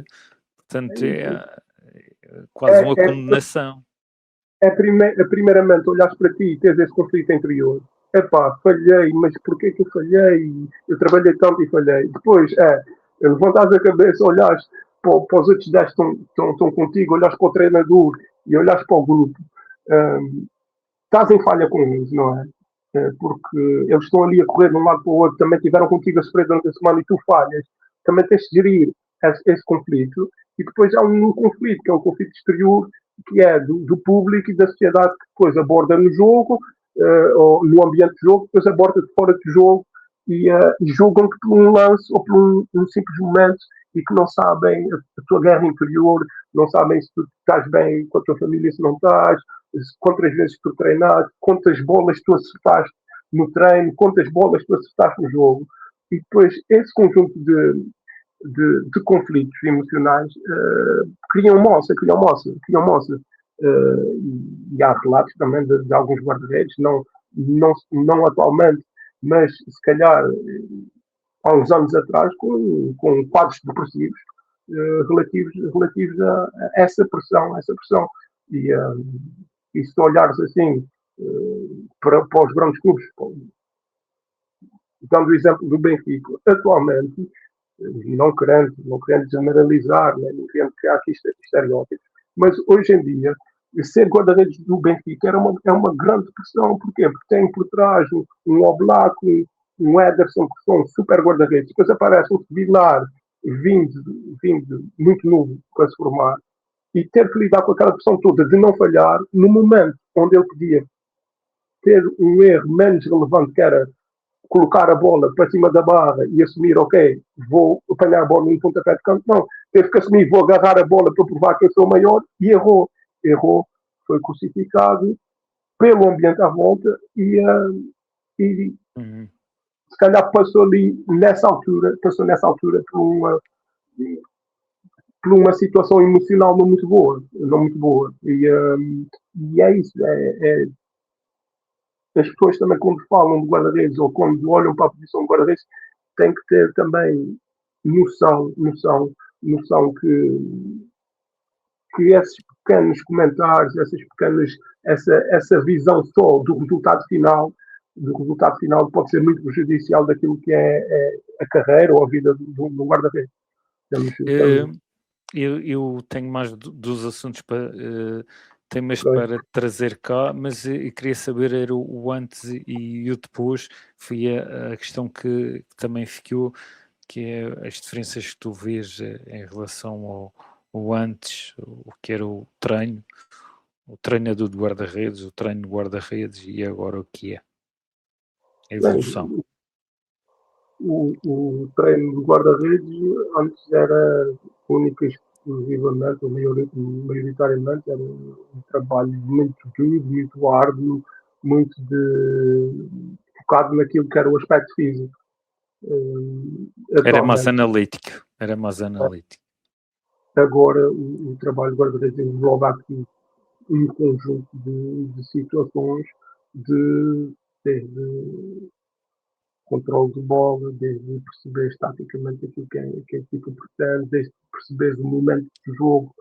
[SPEAKER 1] portanto, é quase uma condenação.
[SPEAKER 2] Primeiramente, olhares para ti e teres esse conflito interior. Falhei, mas porquê que eu falhei? Eu trabalhei tanto e falhei. Depois, levantares a cabeça, olhares para os outros 10 que estão contigo, olhares para o treinador e olhares para o grupo. Estás em falha com eles, não é? Porque eles estão ali a correr de um lado para o outro, também tiveram contigo a sofrer durante a semana e tu falhas. Também tens de gerir esse conflito. E depois há um conflito, que é o conflito exterior, que é do público e da sociedade, que depois aborda no jogo, ou no ambiente de jogo, depois aborda de fora de jogo e julgam-te por um lance ou por um simples momento, e que não sabem a tua guerra interior, não sabem se tu estás bem com a tua família, se não estás, quantas vezes tu treinaste, quantas bolas tu acertaste no treino, quantas bolas tu acertaste no jogo. E depois esse conjunto de conflitos emocionais criam moça. E há relatos também de alguns guarda-redes, não atualmente, mas se calhar há uns anos atrás, com quadros depressivos relativos a essa pressão. E se olhares assim para os grandes clubes, dando o exemplo do Benfica, atualmente, não querendo generalizar, nem querendo criar aqui estereótipos, mas hoje em dia, ser guarda-redes do Benfica é uma grande pressão. Porquê? Porque tem por trás um Oblak, um Ederson, que são super guarda-redes. Depois aparece um Vilar vindo muito novo para se formar, e ter que lidar com aquela pressão toda de não falhar no momento onde ele podia ter um erro menos relevante, que era colocar a bola para cima da barra e assumir, ok, vou apanhar a bola num pontapé de canto. Não, teve que assumir, vou agarrar a bola para provar que eu sou maior, e errou, foi crucificado pelo ambiente à volta e se calhar passou nessa altura por uma situação emocional não muito boa. E é isso. As pessoas também, quando falam de guarda-redes ou quando olham para a posição de guarda-redes, têm que ter também noção que esses pequenos comentários, essa visão só do resultado final pode ser muito prejudicial daquilo que é a carreira ou a vida do guarda-redes.
[SPEAKER 1] Eu tenho mais dos assuntos temas para trazer cá, mas eu queria saber era o antes e o depois. Foi a questão que também ficou, que é as diferenças que tu vês em relação ao antes, o que era o treino, o treinador de guarda-redes, o treino de guarda-redes e agora o que é? A
[SPEAKER 2] Bem,
[SPEAKER 1] evolução.
[SPEAKER 2] o treino de guarda-redes antes era única e exclusivamente, ou maioritariamente, era um trabalho muito duro, muito árduo, muito focado naquilo que era o aspecto físico.
[SPEAKER 1] Era mais
[SPEAKER 2] Atualmente,
[SPEAKER 1] analítico.
[SPEAKER 2] agora o trabalho de guarda-redes engloba aqui um conjunto de situações, desde controle de bola, desde perceber taticamente aquilo que a equipa pretende, desde perceber o momento do jogo,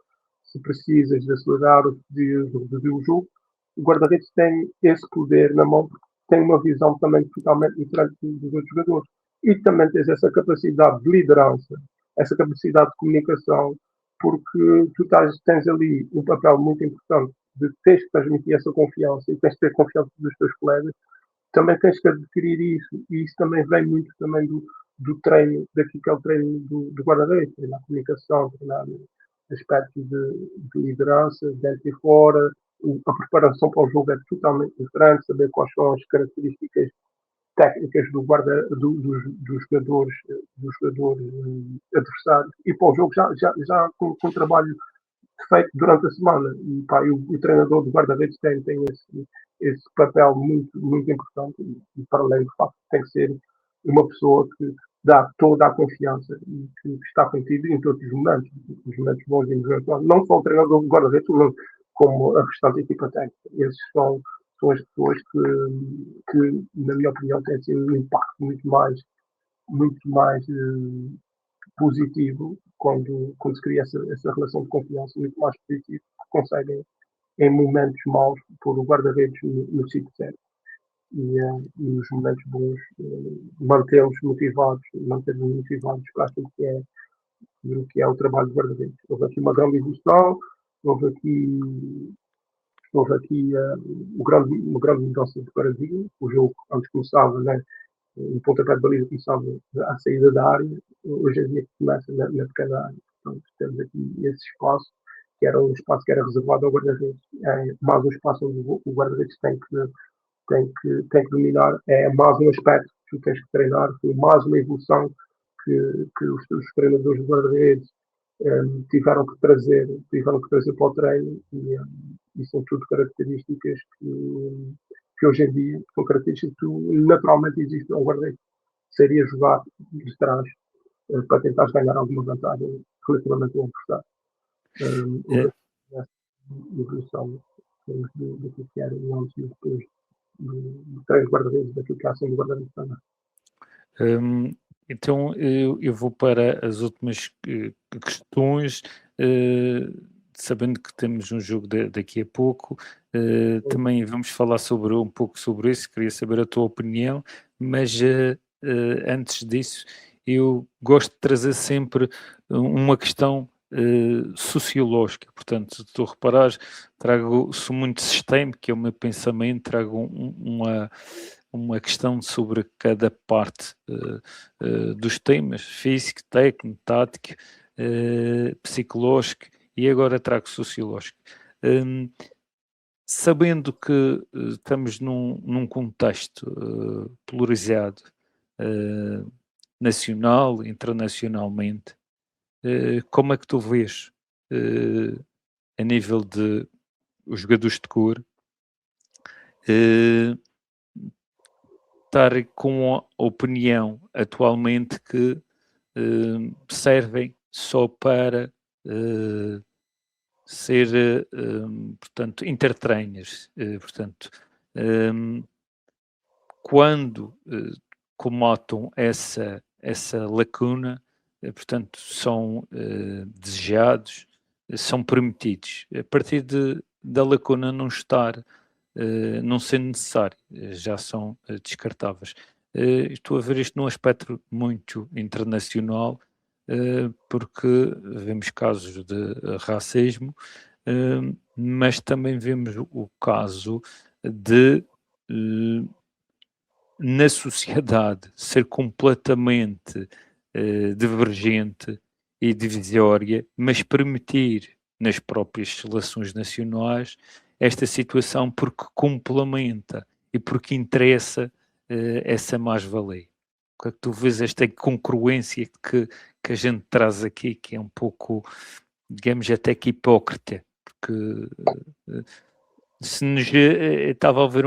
[SPEAKER 2] se precisas de acelerar ou de reduzir o jogo. O guarda-redes tem esse poder na mão, porque tem uma visão também totalmente diferente dos outros jogadores. E também tens essa capacidade de liderança, essa capacidade de comunicação, porque tu tens ali um papel muito importante de teres que transmitir essa confiança e tens que ter confiança dos teus colegas. Também tens que adquirir isso, e isso também vem muito também do treino, daquilo que é o treino do guarda-redes, treinar a comunicação, treinar aspectos de liderança, dentro e fora. A preparação para o jogo é totalmente diferente, saber quais são as características técnicas dos jogadores adversários, e para o jogo já com trabalho feito durante a semana. E, pá, o treinador de guarda-redes tem esse papel muito, muito importante, e para além do facto tem que ser uma pessoa que dá toda a confiança e que está contigo em todos os momentos bons e nos momentos maus. Não só o treinador de guarda-redes, como a restante equipa técnica. Esses são as pessoas que, na minha opinião, têm assim, um impacto muito mais positivo quando se cria essa relação de confiança, muito mais positivo, que conseguem, em momentos maus, pôr o guarda-redes no sítio certo. E nos momentos bons, mantê-los motivados para aquilo que é o trabalho de guarda-redes. Houve aqui uma grande evolução, houve aqui uma grande mudança de paradigma. O jogo antes começava, né, o pontapé de baliza começava à saída da área, hoje em dia começa na pequena área. Portanto, temos aqui esse espaço, que era um espaço que era reservado ao guarda-redes, mais um espaço onde o guarda-redes tem que dominar, é mais um aspecto que tu tens que treinar, foi mais uma evolução que os treinadores de guarda-redes tiveram que trazer para o treino, e são tudo características que hoje em dia são características que naturalmente existem ao guarda-redes. Seria jogar de trás para tentar ganhar alguma vantagem relativamente ao adversário. Essa evolução do que era antes e depois do treino de guarda-redes, daquilo que há sendo guarda-redes também.
[SPEAKER 1] Então eu vou para as últimas questões, sabendo que temos um jogo daqui a pouco. Também vamos falar um pouco sobre isso, queria saber a tua opinião, mas antes disso eu gosto de trazer sempre uma questão sociológica. Portanto, se tu reparares, sou muito sistémico, que é o meu pensamento, trago uma questão sobre cada parte dos temas, físico, técnico, tático, psicológico, e agora trago sociológico. Sabendo que estamos num contexto polarizado, nacional, internacionalmente, como é que tu vês a nível de os jogadores de cor estar com a opinião atualmente que servem só para ser, portanto, entertainers, portanto, quando comatam essa lacuna, portanto, são desejados, são permitidos. A partir da lacuna não estar, não ser necessário, já são descartáveis. Estou a ver isto num aspecto muito internacional, porque vemos casos de racismo, mas também vemos o caso de na sociedade ser completamente divergente e divisória, mas permitir nas próprias seleções nacionais esta situação porque complementa e porque interessa essa mais-valia. O que é que tu vês esta congruência que a gente traz aqui, que é um pouco, digamos, até que hipócrita, porque se nos estava a ouvir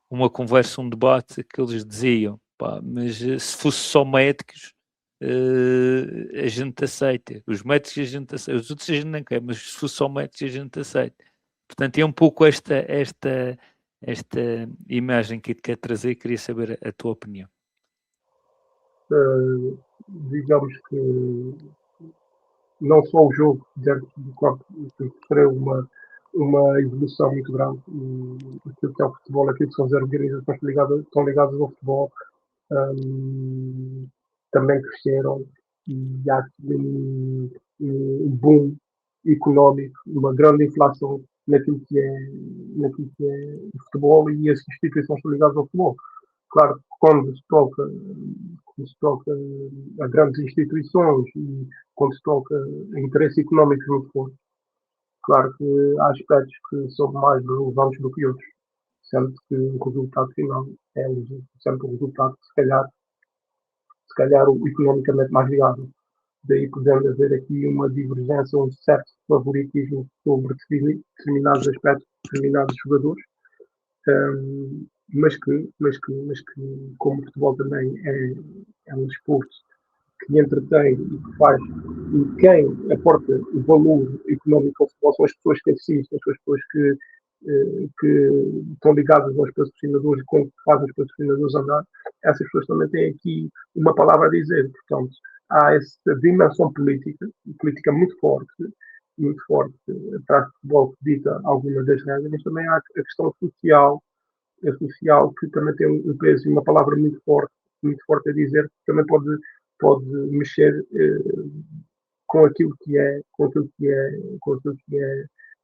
[SPEAKER 1] uma conversa, um debate que eles diziam, pá, mas se fosse só médicos, a gente aceita. Os médicos a gente aceita, os outros a gente não quer, mas se fosse só médicos a gente aceita. Portanto, é um pouco esta imagem que te quer trazer. Queria saber a tua opinião.
[SPEAKER 2] Digamos que não só o jogo dentro do campo sofreu uma evolução muito grande, aquilo que é o futebol, aquilo que são as organizações estão ligadas ao futebol, também cresceram, e há aqui um boom económico, uma grande inflação naquilo que é o futebol, e as instituições estão ligadas ao futebol. Claro que quando se toca a grandes instituições e quando se toca a interesses económicos muito fortes, claro que há aspectos que são mais relevantes do que outros, sendo que o resultado final é sempre o resultado que se calhar o economicamente mais viável. Daí podemos haver aqui uma divergência, um certo favoritismo sobre determinados aspectos, determinados jogadores, mas que como o futebol também é um desporto que entretém e que faz, e quem aporta o valor económico ao futebol são as pessoas que assistem, são as pessoas que estão ligadas aos patrocinadores e que fazem os patrocinadores andar. Essas pessoas também têm aqui uma palavra a dizer. Portanto, há essa dimensão política muito forte atrás do futebol que dita algumas das regras, mas também há a questão social que também tem um peso e uma palavra muito forte a dizer, que também pode mexer com aquilo que é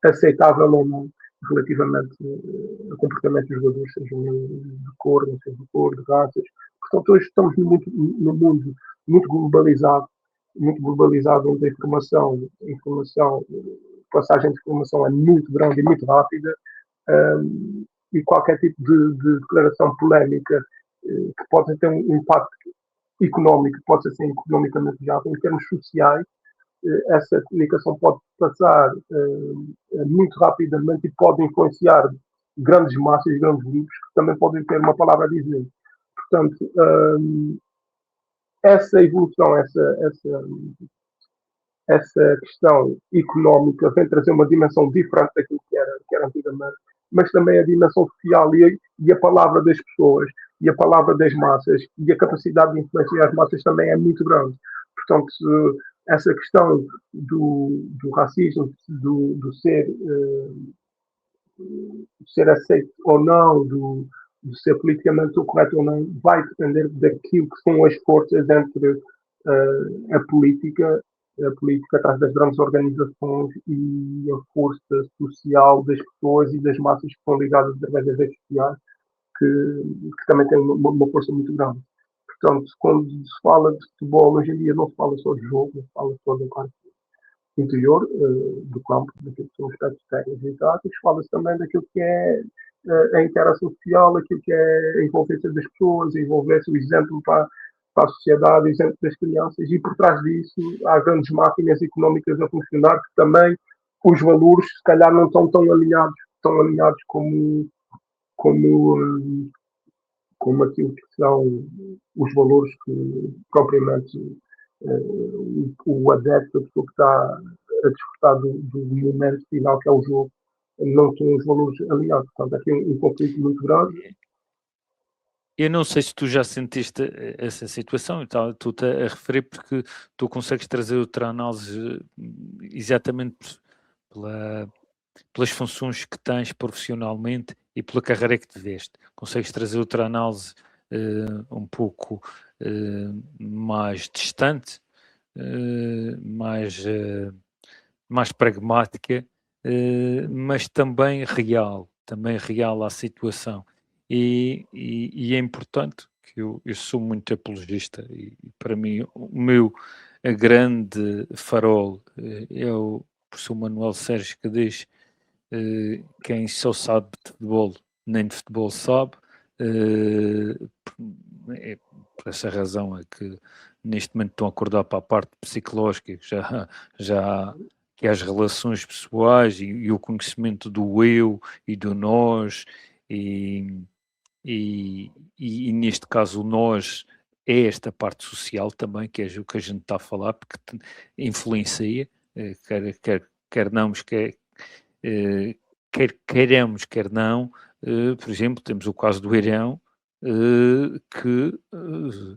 [SPEAKER 2] aceitável ou não relativamente ao comportamento dos jogadores, sejam de cor, não seja de cor, de raças. Portanto, hoje estamos num mundo muito globalizado, onde a passagem de informação é muito grande e muito rápida, e qualquer tipo de declaração polémica que pode ter um impacto económico, pode ser assim, economicamente viável, em termos sociais, essa comunicação pode passar muito rapidamente e pode influenciar grandes massas, grandes grupos, que também podem ter uma palavra a dizer. Portanto, essa evolução, essa questão económica vem trazer uma dimensão diferente daquilo que era antigamente, mas também a dimensão social e a palavra das pessoas e a palavra das massas e a capacidade de influenciar as massas também é muito grande. Portanto, essa questão do racismo, do ser aceito ou não, do ser politicamente correto ou não, vai depender daquilo que são as forças entre a política atrás das grandes organizações e a força social das pessoas e das massas que estão ligadas através das redes sociais, que também tem uma força muito grande. Portanto, quando se fala de futebol, hoje em dia não se fala só de jogo, não se fala só da parte interior do campo, daquilo que são os aspectos técnicos e táticos, fala-se também daquilo que é a interação social, aquilo que é a envolvência das pessoas, a envolvência, o exemplo para a sociedade, o exemplo das crianças, e por trás disso há grandes máquinas económicas a funcionar, que também os valores, se calhar, não estão tão alinhados como aquilo que são os valores que propriamente o adepto, a pessoa que está a desfrutar do momento final que é o jogo, não tem os valores alinhados. Portanto, aqui um conflito muito grande.
[SPEAKER 1] Eu não sei se tu já sentiste essa situação, então, tu te a referir porque tu consegues trazer outra análise exatamente pelas funções que tens profissionalmente e pela carreira que tiveste. Consegues trazer outra análise um pouco mais distante, mais pragmática, mas também real à situação. E é importante que eu sou muito apologista e para mim a grande farol é o professor Manuel Sérgio, que diz quem só sabe de futebol, nem de futebol sabe. É por essa razão é que neste momento estão a acordar para a parte psicológica, já que as relações pessoais e o conhecimento do eu e do nós, e neste caso o nós é esta parte social também, que é o que a gente está a falar, porque influencia, quer queiramos, quer não. Por exemplo, temos o caso do Irão, que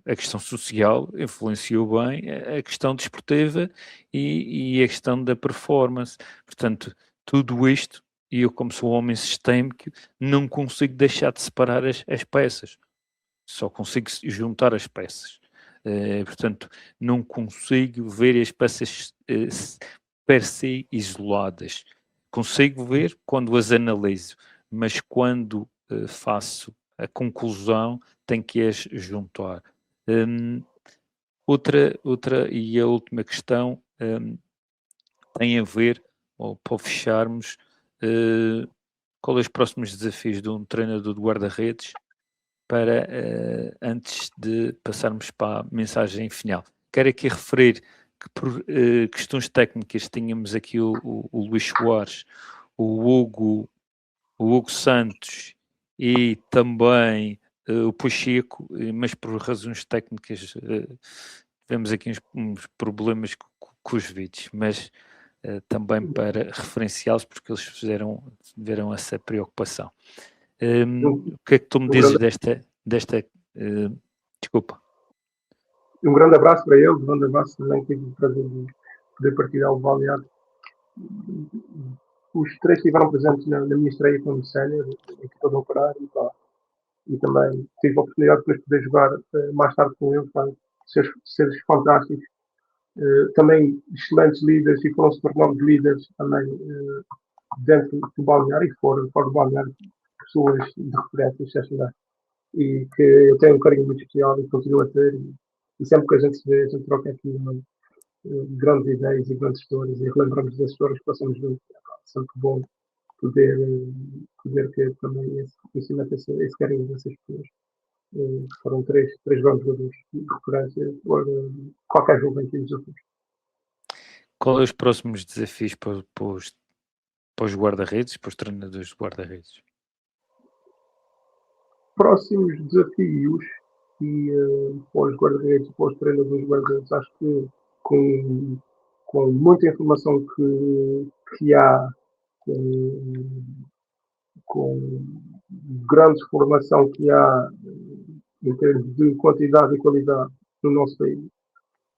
[SPEAKER 1] a questão social influenciou bem a questão desportiva e a questão da performance. Portanto, tudo isto, e eu, como sou um homem sistémico, não consigo deixar de separar as peças, só consigo juntar as peças. Portanto, não consigo ver as peças per se isoladas. Consigo ver quando as analiso, mas quando faço a conclusão, tenho que as juntar. Outra e a última questão tem a ver, ou para fecharmos, qual é os próximos desafios de um treinador de guarda-redes para antes de passarmos para a mensagem final. Quero aqui referir que por questões técnicas tínhamos aqui o Luís Soares, o Hugo Santos e também o Pacheco, mas por razões técnicas tivemos aqui uns problemas com os vídeos, mas também para referenciá-los, porque eles tiveram essa preocupação. O que é que tu me dizes desta desculpa?
[SPEAKER 2] Um grande abraço para ele, um grande abraço também, tive o prazer de poder partilhar o balneário. Os três estiveram presentes na minha estreia como sénior, equipa de Operário, e também tive a oportunidade de depois poder jogar mais tarde com eles, seres fantásticos. Também excelentes líderes, e foram-se tornando líderes também dentro do balneário e fora do balneário, pessoas de referência excepcionais, e que eu tenho um carinho muito especial e continuo a ter, e sempre que a gente se vê, a gente troca aqui grandes ideias e grandes histórias, e relembramos das histórias que passamos juntos. É sempre bom poder ter também esse reconhecimento, esse carinho dessas pessoas. Foram três grandes jogadores de referência por qualquer jogo em que eles outros.
[SPEAKER 1] Qual é os próximos desafios para os guarda-redes, para os treinadores de guarda-redes?
[SPEAKER 2] Próximos desafios e para os guarda-redes, para os treinadores de guarda-redes, acho que com muita informação que há, com grande formação que há em termos de quantidade e qualidade no nosso país,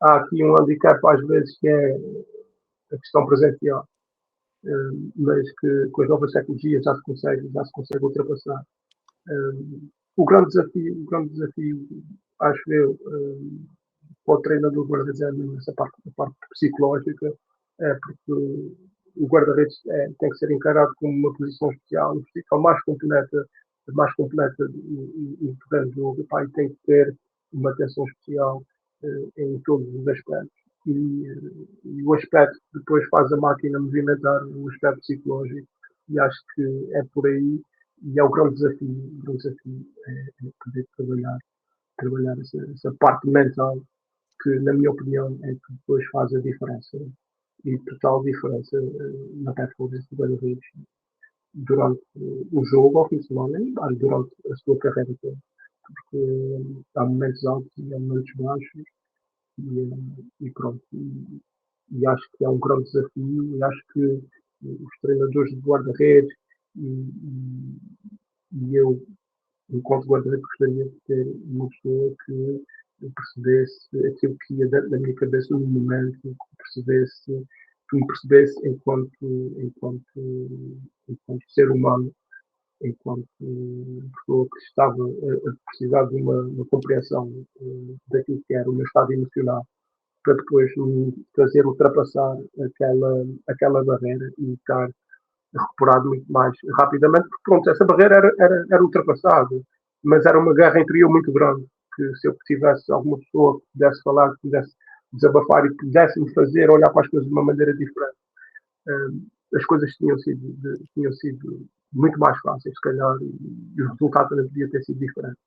[SPEAKER 2] há aqui um handicap às vezes que é a questão presencial, mas que com as novas tecnologias já se consegue ultrapassar. O grande desafio, acho eu, para o treinador do guarda-redes é mesmo essa parte psicológica, porque o guarda-redes tem que ser encarado como uma posição especial, mais completa no terreno de jogo, e tem que ter uma atenção especial em todos os aspectos. E o aspecto que depois faz a máquina movimentar, o aspecto psicológico, e acho que é por aí, e é o grande desafio é poder trabalhar essa parte mental, que na minha opinião é que depois faz a diferença, e total diferença na performance do guarda-redes durante o jogo, ao fim de semana, e durante a sua carreira toda, porque há momentos altos e há momentos baixos, e pronto, e acho que é um grande desafio, e acho que os treinadores de guarda-redes e eu, enquanto guarda-redes, gostaria de ter uma pessoa que percebesse aquilo que ia dentro da minha cabeça no momento, que me percebesse enquanto ser humano, enquanto pessoa que estava a precisar de uma compreensão daquilo que era o meu estado emocional, para depois me fazer ultrapassar aquela barreira e estar recuperado muito mais rapidamente, porque pronto, essa barreira era ultrapassada, mas era uma guerra interior muito grande, que se eu tivesse alguma pessoa que pudesse falar, que pudesse desabafar e pudesse me fazer olhar para as coisas de uma maneira diferente, as coisas tinham sido muito mais fáceis, se calhar, e o resultado também podia ter sido diferente.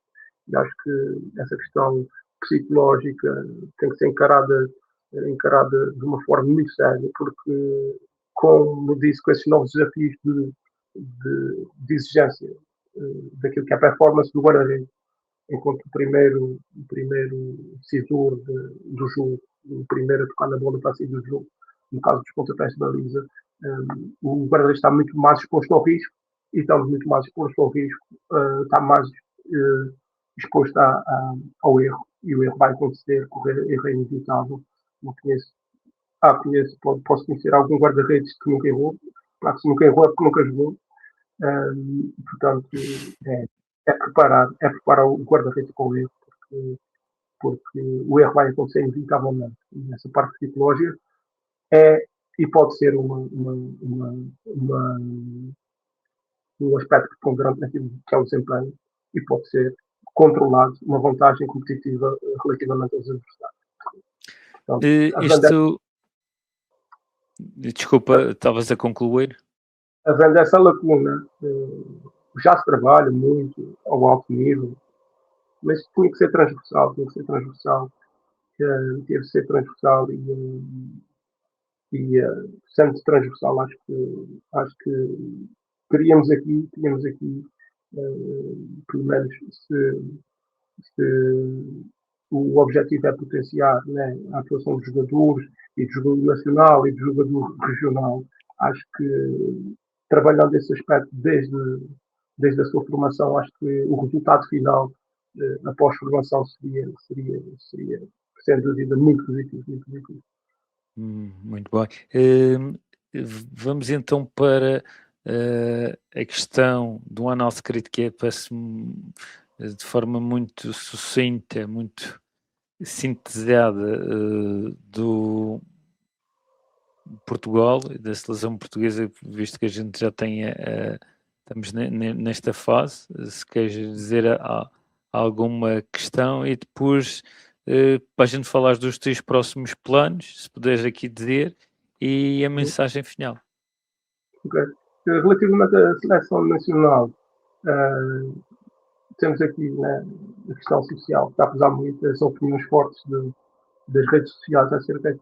[SPEAKER 2] E acho que essa questão psicológica tem que ser encarada de uma forma muito séria, porque, como disse, com esses novos desafios de exigência daquilo que é a performance do guarda-redes, enquanto o primeiro decisor do jogo, o primeiro a tocar na bola para sair do jogo, no caso dos pontapés de baliza, o guarda-redes está muito mais exposto ao risco, e estamos muito mais expostos ao risco, está mais exposto ao erro, e o erro vai acontecer, correr erro é inevitável. Não conheço, posso conhecer algum guarda-redes que nunca errou, claro que se nunca errou é porque nunca jogou, portanto é preparar o guarda-redes para o erro, porque o erro vai acontecer inevitavelmente. E essa parte psicológica e pode ser um aspecto preponderante naquilo que é o desempenho, e pode ser controlado uma vantagem competitiva relativamente aos adversários. Portanto,
[SPEAKER 1] Desculpa, estavas a concluir?
[SPEAKER 2] Havendo essa lacuna, já se trabalha muito ao alto nível, mas tinha que ser transversal, teve de ser transversal e sendo transversal, acho que tínhamos aqui pelo menos se o objetivo é potenciar, né, a atuação dos jogadores, e do jogador nacional e do jogador regional, acho que trabalhando esse aspecto desde a sua formação, acho que o resultado final após formação seria sem dúvida muito positivo.
[SPEAKER 1] Muito bem. Vamos então para a questão do análise crítica, parece-me de forma muito sucinta, muito sintetizada, do Portugal, da seleção portuguesa, visto que a gente já tem estamos nesta fase. Se queres dizer alguma questão, e depois para a gente falar dos teus próximos planos, se puderes aqui dizer, e a mensagem final.
[SPEAKER 2] Okay. Relativamente à seleção nacional, temos aqui, né, a questão social, que está a pesar muito, as opiniões fortes das redes sociais acerca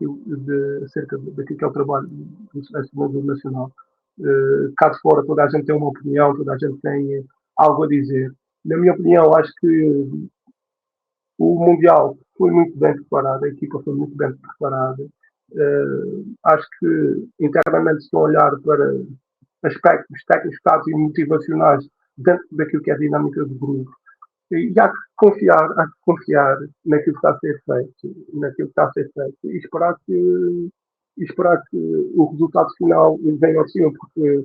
[SPEAKER 2] daquilo que é o trabalho do selecionador nacional. Cá de fora toda a gente tem uma opinião, toda a gente tem algo a dizer. Na minha opinião, acho que o Mundial foi muito bem preparado, a equipa foi muito bem preparada. Acho que internamente estão a olhar para aspectos técnicos, táticos e motivacionais dentro daquilo que é a dinâmica do grupo. E há que confiar naquilo que está a ser feito, e esperar que o resultado final venha ao cima, porque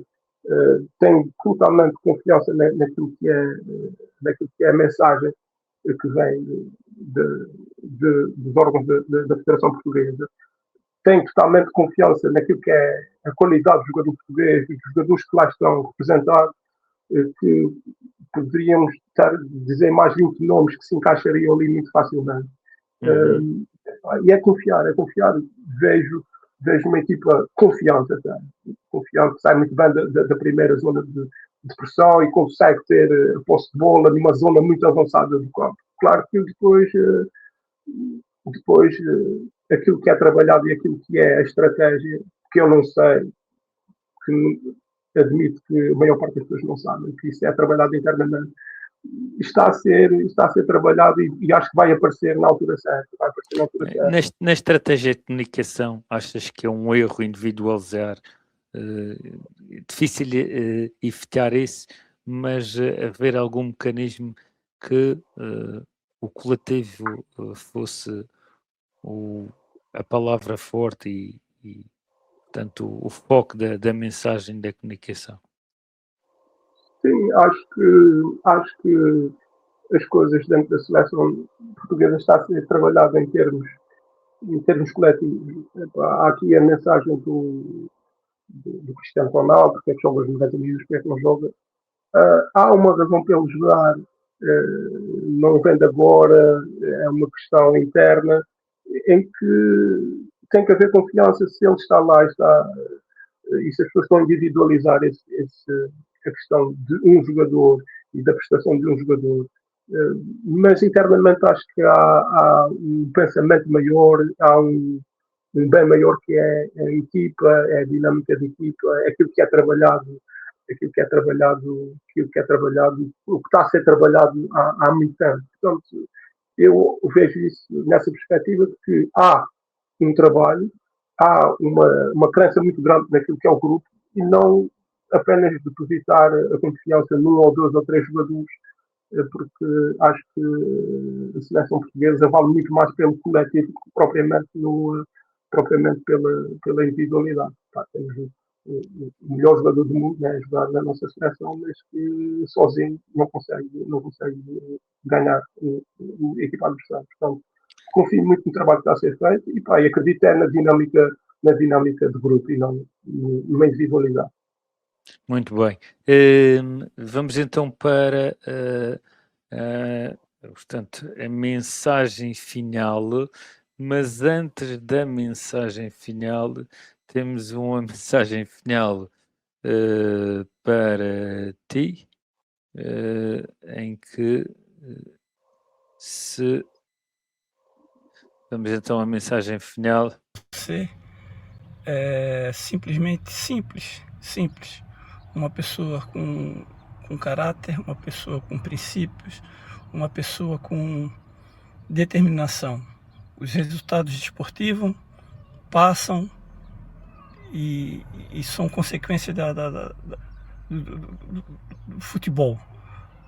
[SPEAKER 2] tenho totalmente confiança naquilo que é a mensagem que vem dos órgãos da Federação Portuguesa. Tenho totalmente confiança naquilo que é a qualidade do jogador português e dos jogadores que lá estão representados, que poderíamos dizer mais 20 nomes que se encaixariam ali muito facilmente. E é confiar. Vejo uma equipa confiante, que sai muito bem da primeira zona de pressão e consegue ter a posse de bola numa zona muito avançada do campo. Claro que depois aquilo que é trabalhado e aquilo que é a estratégia, que eu não sei, que admito que a maior parte das pessoas não sabem, que isso é trabalhado internamente, está a ser trabalhado e acho que vai aparecer na altura certa.
[SPEAKER 1] Na estratégia de comunicação, achas que é um erro individualizar? Difícil evitar isso, mas haver algum mecanismo que o coletivo fosse a palavra forte e portanto, o foco da mensagem da comunicação.
[SPEAKER 2] Sim, acho que as coisas dentro da seleção portuguesa está a ser trabalhada em termos coletivos. Há aqui a mensagem do Cristiano Ronaldo, porque é que joga os 90 minutos, porque é que não joga. Há uma razão para ele jogar, não vem de agora, é uma questão interna, em que tem que haver confiança se ele está lá, e se as pessoas estão a individualizar a questão de um jogador e da prestação de um jogador, mas internamente acho que há um pensamento maior, há um bem maior que é a equipa, é a dinâmica de equipa, é aquilo que é trabalhado, aquilo que é trabalhado, o que está a ser trabalhado há muito tempo. Portanto, eu vejo isso nessa perspectiva de que há um trabalho, há uma crença muito grande naquilo que é o grupo e não apenas depositar a confiança num ou dois ou três jogadores, porque acho que a seleção portuguesa vale muito mais pelo coletivo que propriamente pela individualidade. Temos o melhor jogador do mundo, né, a jogar na nossa seleção, mas que sozinho não consegue ganhar a equipa adversária. Portanto, confio muito no trabalho que está a ser feito e acredito na dinâmica de grupo e não numa individualidade.
[SPEAKER 1] Muito bem. Vamos então para portanto, a mensagem final, mas antes da mensagem final, temos uma mensagem final para ti, em que se... Vamos então à mensagem final.
[SPEAKER 10] Você é simplesmente simples. Uma pessoa com caráter, uma pessoa com princípios, uma pessoa com determinação. Os resultados desportivos passam e são consequência do futebol.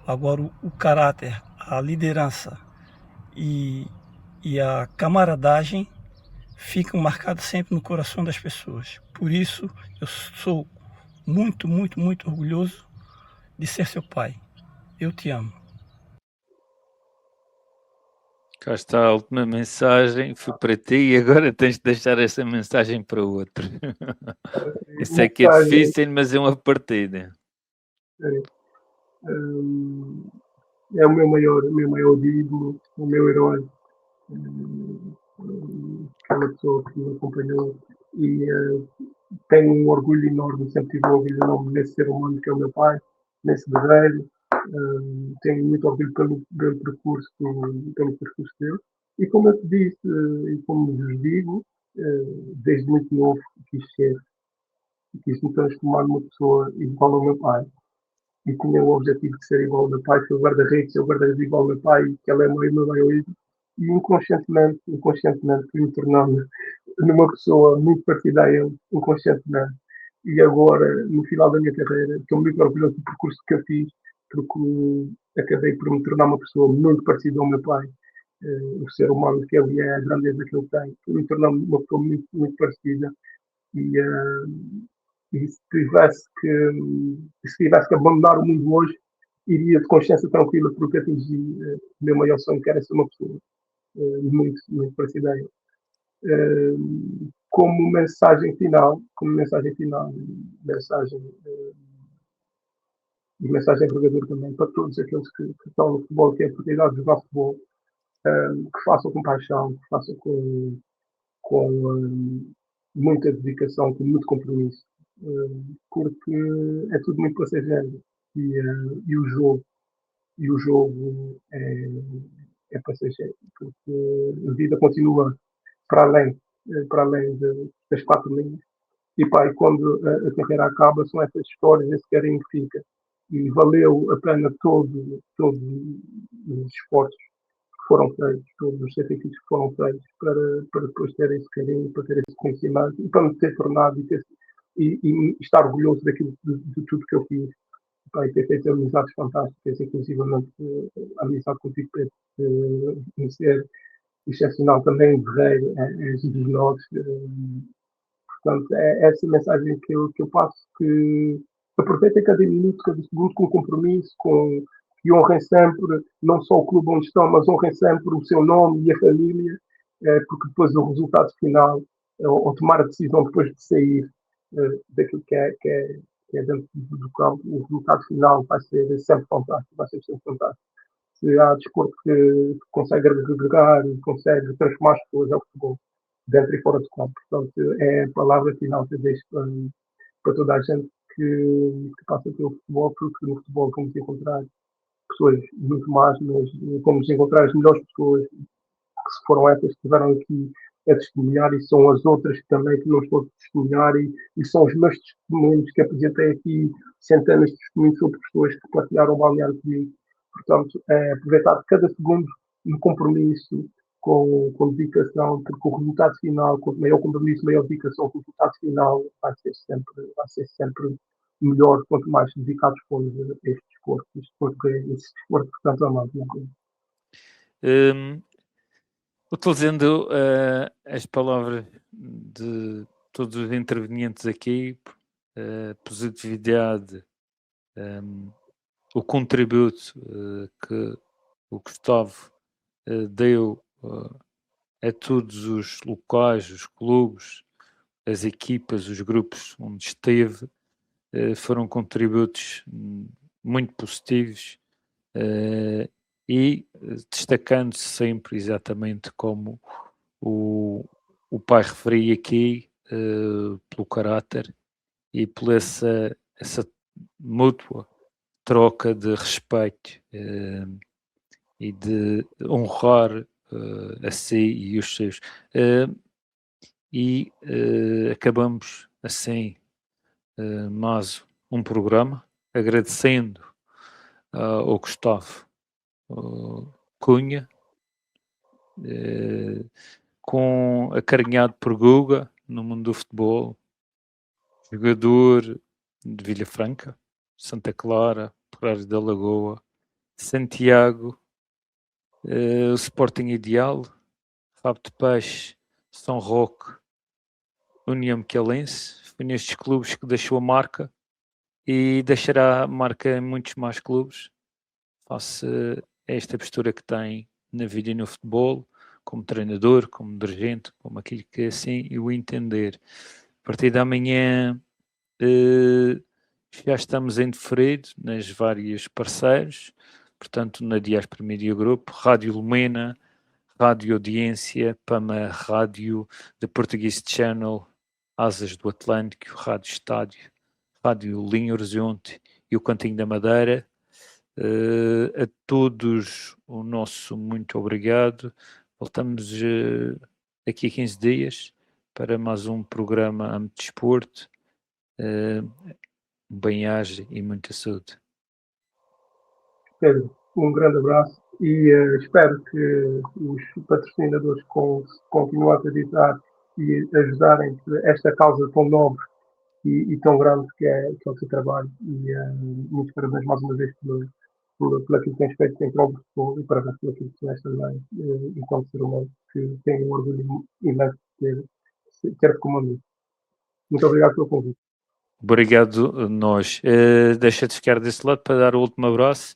[SPEAKER 10] Agora, o caráter, a liderança e a camaradagem ficam marcados sempre no coração das pessoas. Por isso, eu sou muito orgulhoso de ser seu pai. Eu te amo.
[SPEAKER 1] Cá está a última mensagem, foi para ti e agora tens de deixar essa mensagem para outro. Isso é que é difícil, mas é uma partida.
[SPEAKER 2] É o meu maior ídolo, o meu herói, aquela pessoa que me acompanhou e tenho um orgulho enorme, sempre tive um orgulho enorme nesse ser humano que é o meu pai, nesse guerreiro. Tenho muito orgulho pelo percurso dele. E como eu te disse, e como vos digo, desde muito novo quis me transformar numa pessoa igual ao meu pai. E tinha o objetivo de ser igual ao meu pai, ser o guarda-redes igual ao meu pai, que ele é meu maior ídolo. E inconscientemente me tornando numa pessoa muito parecida a ele, inconscientemente. E agora, no final da minha carreira, estou muito orgulhoso do percurso que eu fiz, porque acabei por me tornar uma pessoa muito parecida ao meu pai, o ser humano que ele é, a grandeza que ele tem, me tornar uma pessoa muito parecida. E se tivesse que abandonar o mundo hoje, iria de consciência tranquila, porque atingi o meu maior sonho, que era ser uma pessoa muito parecida a ele. Como mensagem final, mensagem envergadura também para todos aqueles que estão no futebol, que têm a oportunidade de jogar futebol, que façam com paixão, que façam com muita dedicação, com muito compromisso, porque é tudo muito passageiro e o jogo é passageiro, porque a vida continua para além das quatro linhas. E quando a carreira acaba, são essas histórias, esse carinho que fica. E valeu a pena todos os esforços que foram feitos, todos os sacrifícios que foram feitos para depois ter esse carinho, para ter esse conhecimento e para me ter tornado e estar orgulhoso daquilo de tudo que eu fiz. E ter feito amizades fantásticas, inclusivamente a amizade contigo, Pedro, ser excepcional também, guerreiro, és dos nossos. Portanto, é essa mensagem que eu passo, que aproveitem cada minuto, cada segundo com compromisso, que honrem sempre, não só o clube onde estão, mas honrem sempre o seu nome e a família, porque depois o resultado final, ou tomar a decisão depois de sair daquilo que é dentro do campo, o resultado final vai ser sempre fantástico, Se há desporto que consegue agregar e consegue transformar as pessoas, é o futebol, dentro e fora do campo. Portanto, é a palavra final que eu deixo para toda a gente que passa pelo futebol, porque no futebol vamos encontrar pessoas muito más, mas vamos encontrar as melhores pessoas que se foram essas que estiveram aqui a testemunhar e são as outras também que não estou a testemunhar e são os meus testemunhos que apresentei aqui centenas de testemunhos sobre pessoas que partilharam o balneário comigo. Portanto, é aproveitar cada segundo no compromisso com dedicação, porque o resultado final, com maior compromisso, maior dedicação, o resultado final vai ser sempre melhor quanto mais dedicados formos a este desporto que tanto amamos.
[SPEAKER 1] Utilizando as palavras de todos os intervenientes aqui, positividade, o contributo que o Gustavo deu a todos os locais, os clubes, as equipas, os grupos onde esteve, foram contributos muito positivos e destacando-se sempre exatamente como o pai referia aqui, pelo caráter e por essa mútua troca de respeito e de honrar a si e os seus. Acabamos assim mais um programa, agradecendo ao Gustavo Cunha, acarinhado por Guga no mundo do futebol, jogador de Vilhafranca, Santa Clara, Operário da Lagoa, Santiago, o Sporting Ideal, Rabo de Peixe, São Roque, União Miquelense. Foi nestes clubes que deixou a marca e deixará marca em muitos mais clubes, face a esta postura que tem na vida e no futebol, como treinador, como dirigente, como aquilo que assim o entender. A partir de amanhã já estamos em deferido nas várias parceiros, portanto na Diaspora Media Group, Rádio Lumena, Rádio Audiência, Pama Rádio, The Portuguese Channel, Asas do Atlântico, Rádio Estádio, Rádio Linha Horizonte e o Cantinho da Madeira. A todos o nosso muito obrigado. Voltamos daqui a 15 dias para mais um programa Âmbito de Desporto. Bem-aja e muita saúde.
[SPEAKER 2] Pedro, um grande abraço e espero que os patrocinadores continuem a acreditar e ajudarem esta causa tão nobre e tão grande que é o seu trabalho. E muitos parabéns mais uma vez por aquilo que tens feito em prol do futebol e parabéns por aquilo que tens também enquanto ser humano, que tenho um orgulho imenso de ter como amigo. Muito obrigado pelo convite.
[SPEAKER 1] Obrigado nós. Deixa de ficar desse lado para dar o último abraço